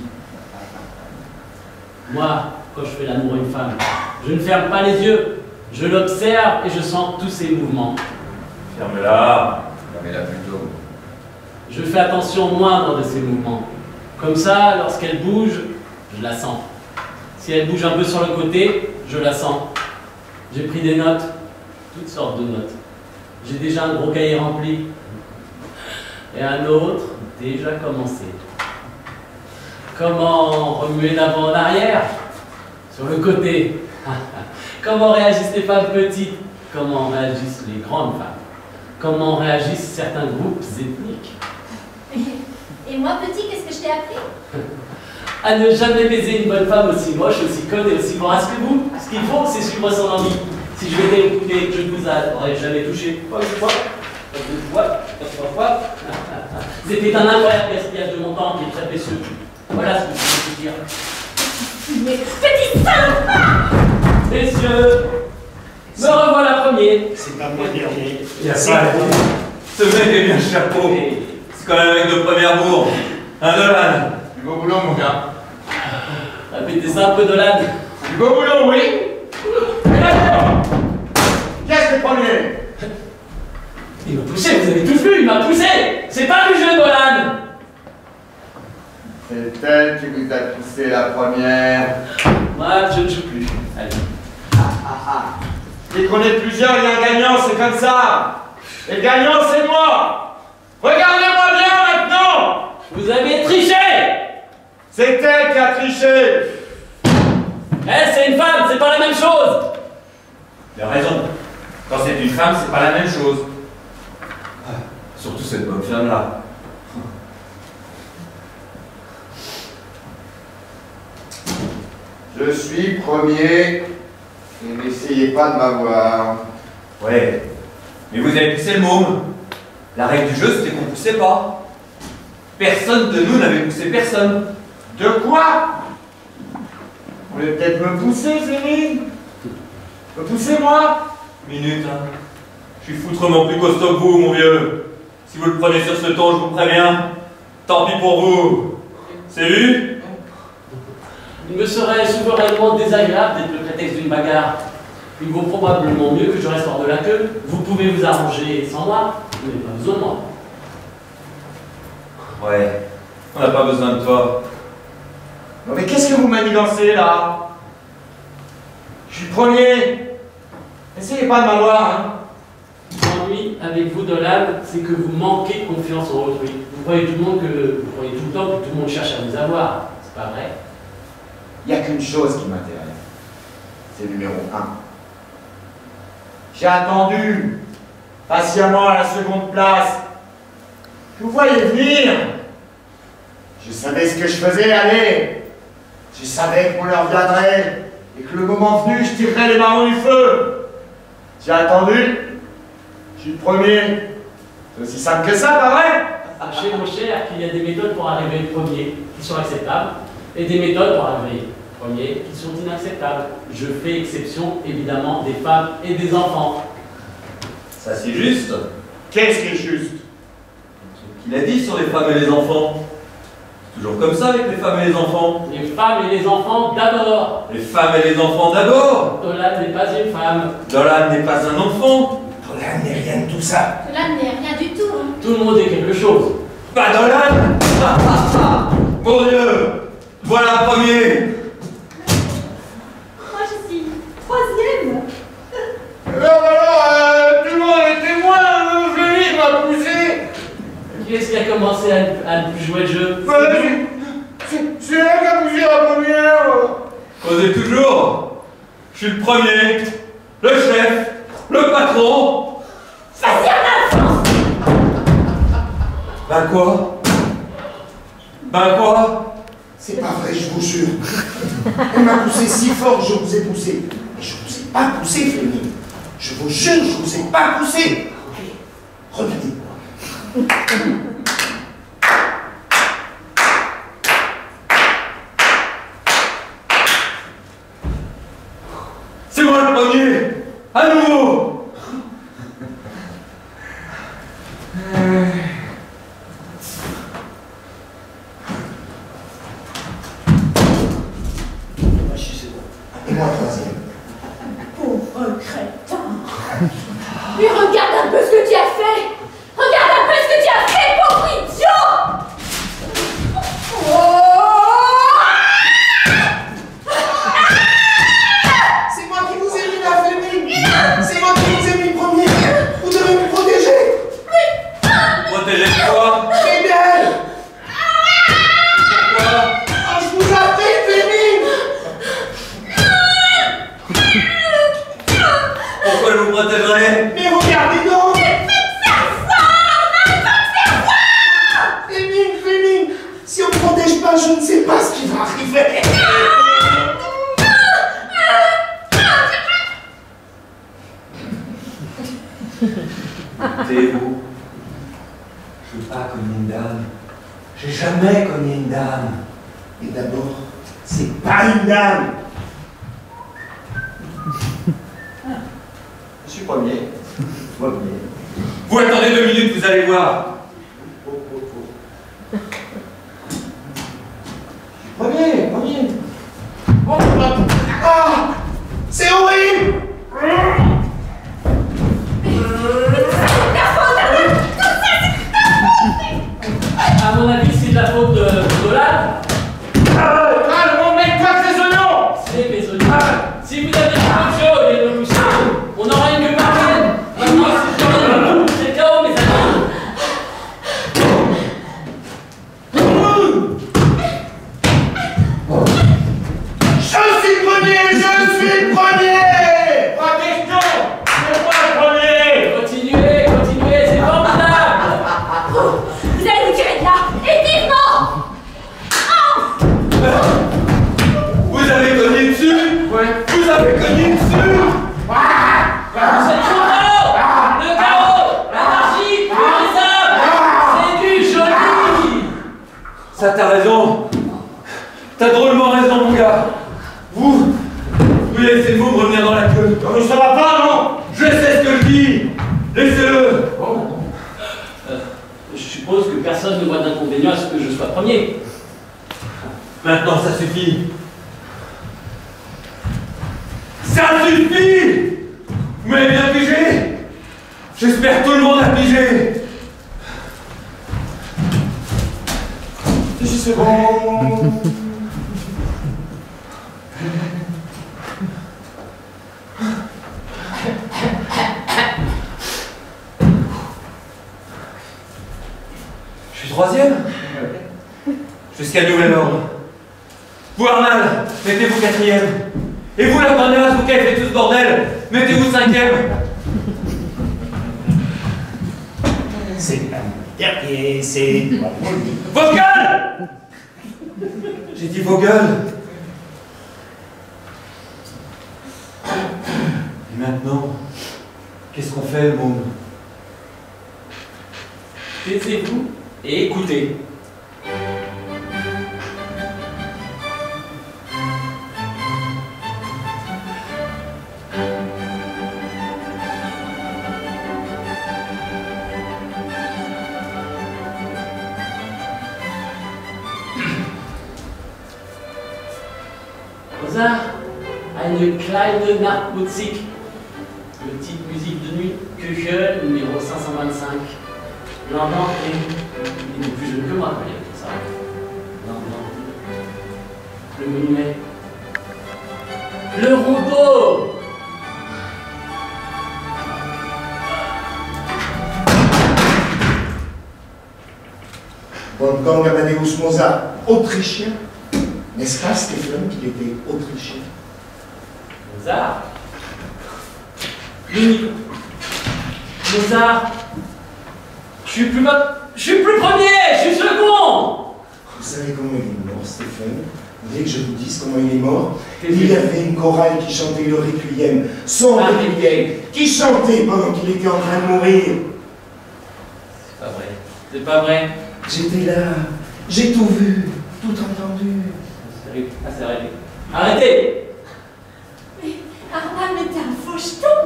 Speaker 2: Moi, quand je fais l'amour à une femme, je ne ferme pas les yeux. Je l'observe et je sens tous ses mouvements.
Speaker 1: Ferme-la. Fermez-la plutôt.
Speaker 2: Je fais attention au moindre de ses mouvements. Comme ça, lorsqu'elle bouge, je la sens. Si elle bouge un peu sur le côté, je la sens. J'ai pris des notes, toutes sortes de notes. J'ai déjà un gros cahier rempli. Et un autre déjà commencé. Comment remuer d'avant en arrière? Sur le côté. Comment réagissent les femmes petites? Comment réagissent les grandes femmes? Comment réagissent certains groupes ethniques?
Speaker 3: Et moi, petit, qu'est-ce que je t'ai appris?
Speaker 2: À ne jamais baiser une bonne femme aussi moche, aussi conne et aussi vorace que vous. Ce qu'il faut, c'est suivre son envie. Si je m'étais écouté, je ne vous aurais jamais touché. C'était un incroyable gaspillage de mon temps qui est très précieux. Voilà ce que je veux vous dire.
Speaker 3: Mais petit salopard!
Speaker 2: Messieurs, me revoilà premier.
Speaker 5: C'est pas moi le dernier.
Speaker 1: Il y a pas ce mec est bien chapeau. C'est quand même un mec de première bourre. Un Dolan.
Speaker 4: Du beau boulot, mon gars.
Speaker 2: Répétez ça un peu, Dolan.
Speaker 4: Du beau boulot, oui. Mais d'accord. Qu'est-ce que le premier?
Speaker 2: Il m'a poussé, vous avez tous vu, il m'a poussé. C'est pas du jeu, Dolan.
Speaker 4: C'est elle qui vous a poussé la première.
Speaker 2: Moi, je ne joue plus. Allez.
Speaker 4: Dès qu'on est plusieurs, il y a un gagnant, c'est comme ça. Et le gagnant, c'est moi. Regardez-moi bien maintenant.
Speaker 2: Vous avez triché.
Speaker 4: C'est elle qui a triché.
Speaker 2: Elle, c'est une femme, c'est pas la même chose.
Speaker 1: Il a raison. Quand c'est une femme, c'est pas la même chose. Surtout cette bonne femme-là.
Speaker 4: Je suis premier. Et n'essayez pas de m'avoir.
Speaker 1: Ouais. Mais vous avez poussé le môme. La règle du jeu, c'était qu'on poussait pas. Personne de nous n'avait poussé personne.
Speaker 4: De quoi? Vous voulez peut-être me pousser, Zélie? Me pousser, moi?
Speaker 1: Minute, hein. Je suis foutrement plus costaud que vous, mon vieux. Si vous le prenez sur ce ton, je vous préviens. Tant pis pour vous. C'est vu?
Speaker 2: Il me serait souverainement désagréable d'être le prétexte d'une bagarre. Il vaut probablement mieux que je reste hors de la queue. Vous pouvez vous arranger sans moi, vous n'avez pas besoin de moi.
Speaker 1: Ouais. On n'a pas besoin de toi.
Speaker 4: Non mais qu'est-ce que vous manigancez là? Je suis premier. Essayez pas de m'avoir, hein.
Speaker 2: L'ennui avec vous, Dolan, c'est que vous manquez de confiance en autrui. Vous croyez tout le temps que tout le monde cherche à vous avoir. C'est pas vrai.
Speaker 4: Il n'y a qu'une chose qui m'intéresse. C'est le numéro 1. J'ai attendu patiemment à la seconde place. Vous voyez venir. Je savais ce que je faisais, allez. Je savais qu'on leur viendrait et que le moment venu, je tirerais les marrons du feu. J'ai attendu. Je suis le premier. C'est aussi simple que ça, pas vrai?
Speaker 2: Sachez, mon cher, qu'il y a des méthodes pour arriver le premier qui sont acceptables et des méthodes pour arriver premier qui sont inacceptables. Je fais exception, évidemment, des femmes et des enfants.
Speaker 1: Ça, c'est juste.
Speaker 4: Qu'est-ce qui est juste?
Speaker 1: Qu'il a dit sur les femmes et les enfants. C'est toujours comme ça avec les femmes et les enfants.
Speaker 2: Les femmes et les enfants d'abord.
Speaker 1: Les femmes et les enfants d'abord.
Speaker 2: Dolan n'est pas une femme.
Speaker 1: Dolan n'est pas un enfant.
Speaker 5: Dolan n'est rien de tout ça.
Speaker 3: Cela n'est rien du tout. Hein.
Speaker 2: Tout le monde est quelque chose.
Speaker 1: Pas Dolan. Mon Dieu. Voilà un premier.
Speaker 3: Moi, je suis troisième.
Speaker 4: Alors, tout le monde est témoin, Zélie m'a poussé.
Speaker 2: Qui est-ce qui a commencé à jouer le jeu?
Speaker 4: C'est elle qui a poussé la première.
Speaker 1: Causez toujours. Je suis le premier. Le chef. Le patron.
Speaker 3: Ça sert à
Speaker 1: Ben quoi? Ben quoi?
Speaker 5: C'est pas vrai, je vous jure. Elle m'a poussé si fort que je vous ai poussé. Mais je vous ai pas poussé, Fleming. Je vous jure, je vous ai pas poussé. Regardez.
Speaker 4: C'est moi le premier. À nouveau.
Speaker 5: Et moi, troisième.
Speaker 3: Pauvre crétin. Mais regarde un peu ce que tu as fait. Regarde un peu ce que tu as fait, pauvre idiot.
Speaker 5: C'est moi qui vous ai mis la Fleming. C'est moi qui vous ai mis premier. Vous devez me protéger.
Speaker 1: Protéger de quoi?
Speaker 5: Mais d'elle.
Speaker 1: Pourquoi?
Speaker 5: Oh, je vous appelle Fleming.
Speaker 1: Pourquoi je vous protégerai?
Speaker 5: Mais regardez donc. Fleming, Fleming. Si on ne protège pas, je ne sais pas ce qui va arriver.
Speaker 1: Taisez-vous. Je veux pas cogner une dame. J'ai jamais cogné une dame.
Speaker 5: Et d'abord, c'est pas une dame.
Speaker 6: Je suis premier.
Speaker 5: Premier.
Speaker 1: Vous attendez 2 minutes, vous allez voir.
Speaker 6: Premier.
Speaker 5: Oh, ah, c'est horrible.
Speaker 2: À mon avis, c'est de la faute de Dolan.
Speaker 4: Ah, le monde mec pas que les oignons.
Speaker 2: C'est mes oignons. Si vous aviez un peu de chaud et de pousser, on n'aurait une que parfaite. Maintenant, c'est le chaos, mes amis.
Speaker 5: Je suis le premier.
Speaker 4: Pas question. C'est moi le premier.
Speaker 2: Continuez, c'est formidable.
Speaker 3: Vous allez vous tirer de là. Et vivement.
Speaker 1: Vous avez cogné dessus?
Speaker 4: Ouais.
Speaker 1: Vous avez cogné dessus?
Speaker 2: C'est trop chaos. Le chaos, l'anarchie, plus les hommes. C'est du joli.
Speaker 1: Ça, t'as raison. T'as drôlement raison, mon gars. Vous laissez-vous me revenir dans la queue.
Speaker 4: Non, mais ça va pas, non.
Speaker 1: Je sais ce que je dis. Laissez-le.
Speaker 2: Je suppose que personne ne voit d'inconvénient à ce que je sois premier.
Speaker 1: Maintenant, ça suffit. Ça suffit. Vous m'avez bien pigé? J'espère que tout le monde a pigé.
Speaker 5: C'est bon.
Speaker 1: Je suis troisième. Jusqu'à nouvel ordre. Vous, Arnal, mettez-vous quatrième. Et vous, la panneuse, vous qui avez fait tout ce bordel, mettez-vous cinquième.
Speaker 5: C'est pas dernier, c'est
Speaker 1: Vos gueules! J'ai dit vos gueules. Et maintenant, qu'est-ce qu'on fait, le monde?
Speaker 2: Taisez-vous et écoutez. Mozart, eine kleine Nachtmusik, petite musique de nuit, Küche, numéro 525. L'entend et il est plus jeune que moi, quand même, ça. L'entend. Le menuet. Le rondeau.
Speaker 5: Wolfgang Amadeus Mozart, autrichien. N'est-ce pas, Stéphane, qu'il était autrichien?
Speaker 2: Mozart. L'unique. Mozart. Je suis plus premier, je suis second.
Speaker 5: Vous savez comment il est mort, Stéphane? comment il est mort, il y avait une chorale qui chantait le requiem, son requiem, qui chantait pendant qu'il était en train de mourir.
Speaker 2: C'est pas vrai. C'est pas vrai.
Speaker 5: J'étais là, j'ai tout vu, tout entendu.
Speaker 2: Ah, c'est vrai. Arrêtez!
Speaker 3: Mais Armand, mais t'es un faux jeton!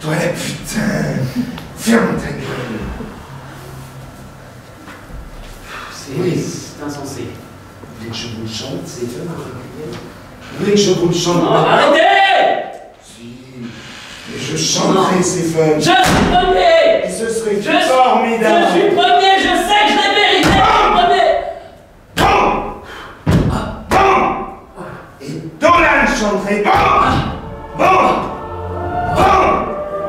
Speaker 5: Toi la putain, ferme ta gueule.
Speaker 2: C'est insensé.
Speaker 5: Vous voulez que je vous le chante, c'est fait, Vous voulez que je vous le chante?
Speaker 2: Non, arrêtez!
Speaker 5: Si, mais je chanterai, Stéphane.
Speaker 2: Je suis premier!
Speaker 5: Et ce serait
Speaker 2: Je
Speaker 5: formidable.
Speaker 2: suis premier, je sais que je l'ai mérité! Je suis premier!
Speaker 5: Et Dolan chanterait bon! Bon! Bon!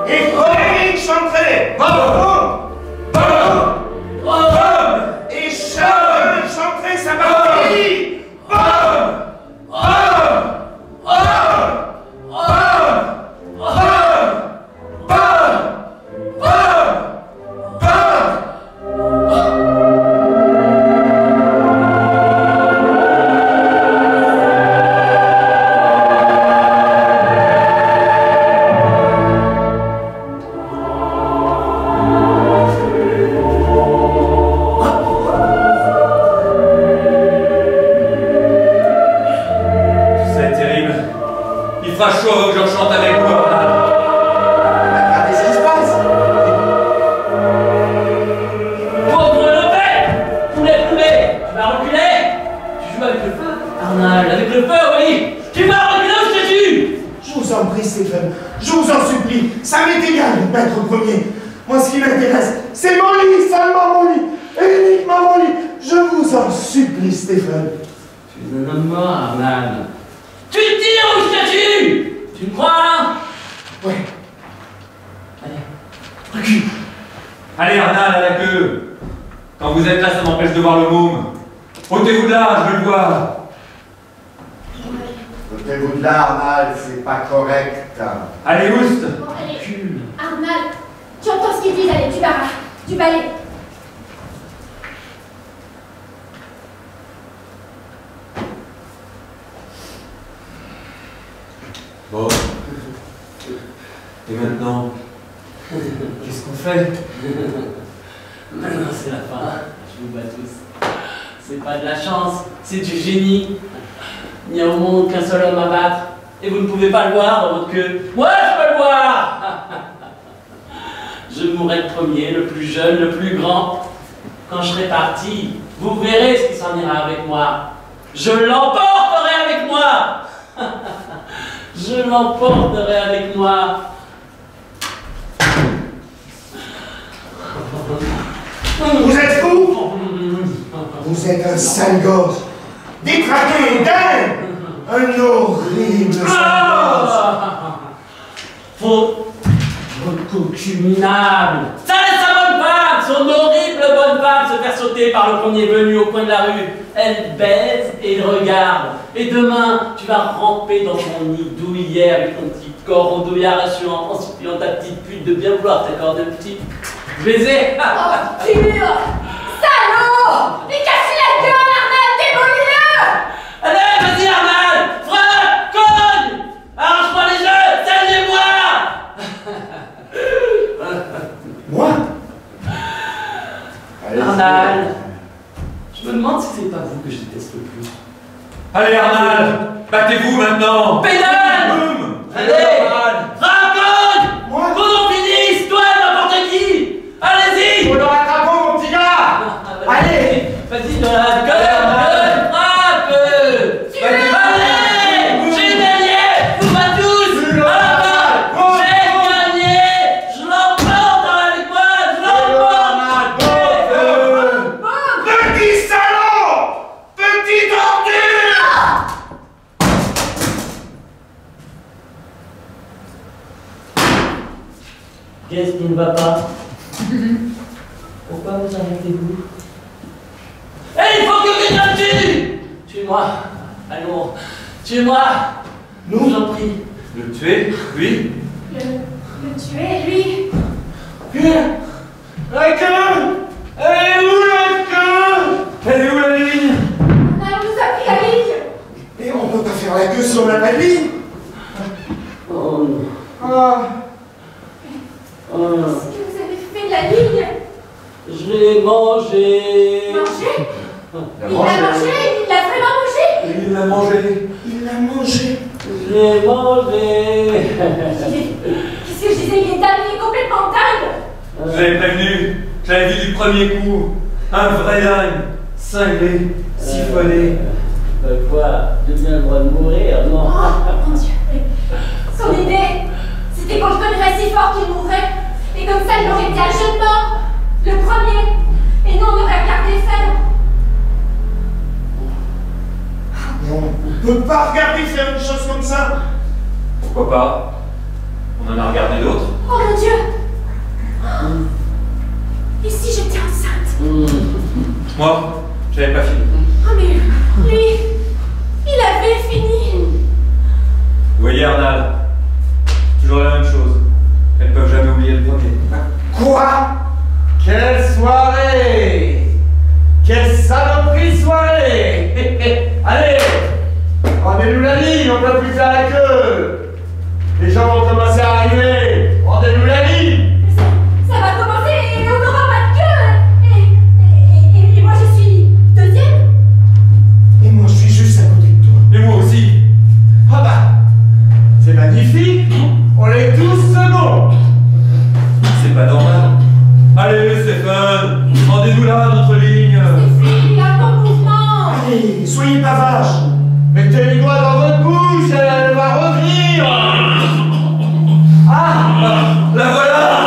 Speaker 5: Et Frédéric chanterait bon! Bon! Et Sharon chanterait sa partie bon!
Speaker 1: Allez, Arnal, à la queue. Quand vous êtes là, ça m'empêche de voir le môme. Ôtez-vous de là, je veux le voir.
Speaker 5: Ôtez-vous de là, Arnal, c'est pas correct.
Speaker 1: Allez, Oust.
Speaker 3: Bon, allez. Arnal, tu entends ce qu'ils disent, allez, tu balais.
Speaker 1: Bon. Et maintenant, qu'est-ce qu'on fait?
Speaker 2: Maintenant, c'est la fin. Je vous bats tous. C'est pas de la chance, c'est du génie. Il n'y a au monde qu'un seul homme à battre. Et vous ne pouvez pas le voir dans votre queue. Moi, je peux le voir. Je mourrai le premier, le plus jeune, le plus grand. Quand je serai parti, vous verrez ce qui s'en ira avec moi. Je l'emporterai avec moi. Je l'emporterai avec moi.
Speaker 5: Vous êtes fous? Vous êtes un sale gosse, détraqué et dingue, un horrible sale gosse.
Speaker 2: Faux, concubinable. Ça laisse sa bonne femme, son horrible bonne femme, se faire sauter par le premier venu au coin de la rue. Elle baise et le regarde. Et demain, tu vas ramper dans son nid douillet avec ton petit corps rondouillard assurant en suppliant ta petite pute de bien vouloir t'accorder un petit baiser.
Speaker 3: Oh, pur! Salaud! Mais casse la gueule, Arnal, démolis-le!
Speaker 2: Allez, vas-y, Arnal! Frappe! Cogne! Arrange-moi les jeux! Saluez-moi!
Speaker 5: Moi? Allez,
Speaker 2: Arnal, je me demande si c'est pas vous que je déteste le plus.
Speaker 1: Allez, Arnal, battez-vous maintenant.
Speaker 2: Pédale!
Speaker 1: Boum.
Speaker 2: Allez! Frappe! Cogne!
Speaker 5: Moi?
Speaker 2: Qu'on en finisse, toi, n'importe qui! Allez-y!
Speaker 4: On leur attrape, mon petit gars! Allez!
Speaker 2: Vas-y, Donald, gueule, frappe! Allez! J'ai gagné! Vous pas tous! Alors, j'ai gagné! Je l'emporte avec moi! Je l'emporte!
Speaker 4: Petit salaud! Petite ordure!
Speaker 2: Qu'est-ce qui ne va pas? Pourquoi vous arrêtez-vous? Eh, il faut que quelqu'un me tue! Tuez-moi! Allons, tuez-moi!
Speaker 5: Nous?
Speaker 2: Je vous en prie.
Speaker 1: Le tuer, lui?
Speaker 3: Le tuer, lui!
Speaker 4: La queue! Elle est où la queue?
Speaker 1: Elle est où la ligne?
Speaker 3: Arnal, on nous a pris la ligne!
Speaker 5: faire la queue si on n'a pas de ligne.
Speaker 2: Oh non.
Speaker 4: Ah.
Speaker 3: Qu'est-ce que vous avez fait de la ligne?
Speaker 2: Je l'ai mangé.
Speaker 3: Mangé?
Speaker 4: Il a
Speaker 3: Il l'a
Speaker 4: mangé.
Speaker 3: mangé? Il l'a vraiment mangé?
Speaker 4: Il l'a mangé.
Speaker 5: Il l'a mangé.
Speaker 2: Je l'ai mangé.
Speaker 3: Qu'est-ce que je disais? Il est dingue, il est complètement dingue!
Speaker 7: Je l'avais prévenu, je l'avais vu du premier coup. Un vrai dingue, cinglé, siphonné.
Speaker 2: Quoi? J'ai bien le droit de mourir, non?
Speaker 3: Oh mon Dieu! Son idée, c'était qu'on le connaîtrait si fort qu'il mourrait. Et comme ça, il aurait été un jeune mort. Le premier. Et nous, on aurait regardé faire.
Speaker 5: Non, on peut pas regarder faire une chose comme ça.
Speaker 7: Pourquoi pas? On en a regardé d'autres.
Speaker 3: Oh mon Dieu! Et si j'étais enceinte?
Speaker 7: Moi, j'avais pas fini.
Speaker 3: Oh mais lui, il avait fini.
Speaker 7: Vous voyez Arnald, toujours la même chose. Elles peuvent jamais oublier le premier.
Speaker 5: Quoi?
Speaker 4: Quelle soirée! Quelle saloperie soirée! Allez! Rendez-nous la ligne, on ne peut plus faire la queue! Les gens vont commencer à arriver! Rendez-nous la ligne!
Speaker 3: Ça va commencer et on n'aura pas de queue. Et moi je suis deuxième.
Speaker 5: Et moi, je suis juste à côté de toi.
Speaker 7: Et moi aussi.
Speaker 4: Ah bah! C'est magnifique! On est tous seconds!
Speaker 7: C'est pas normal. Allez, Stéphane, rendez-nous là, notre ligne.
Speaker 3: Stéphie, un bon mouvement.
Speaker 5: Allez, soyez pas vaches.
Speaker 4: Mettez les doigts dans votre bouche, elle va revenir!
Speaker 7: Ah, la voilà.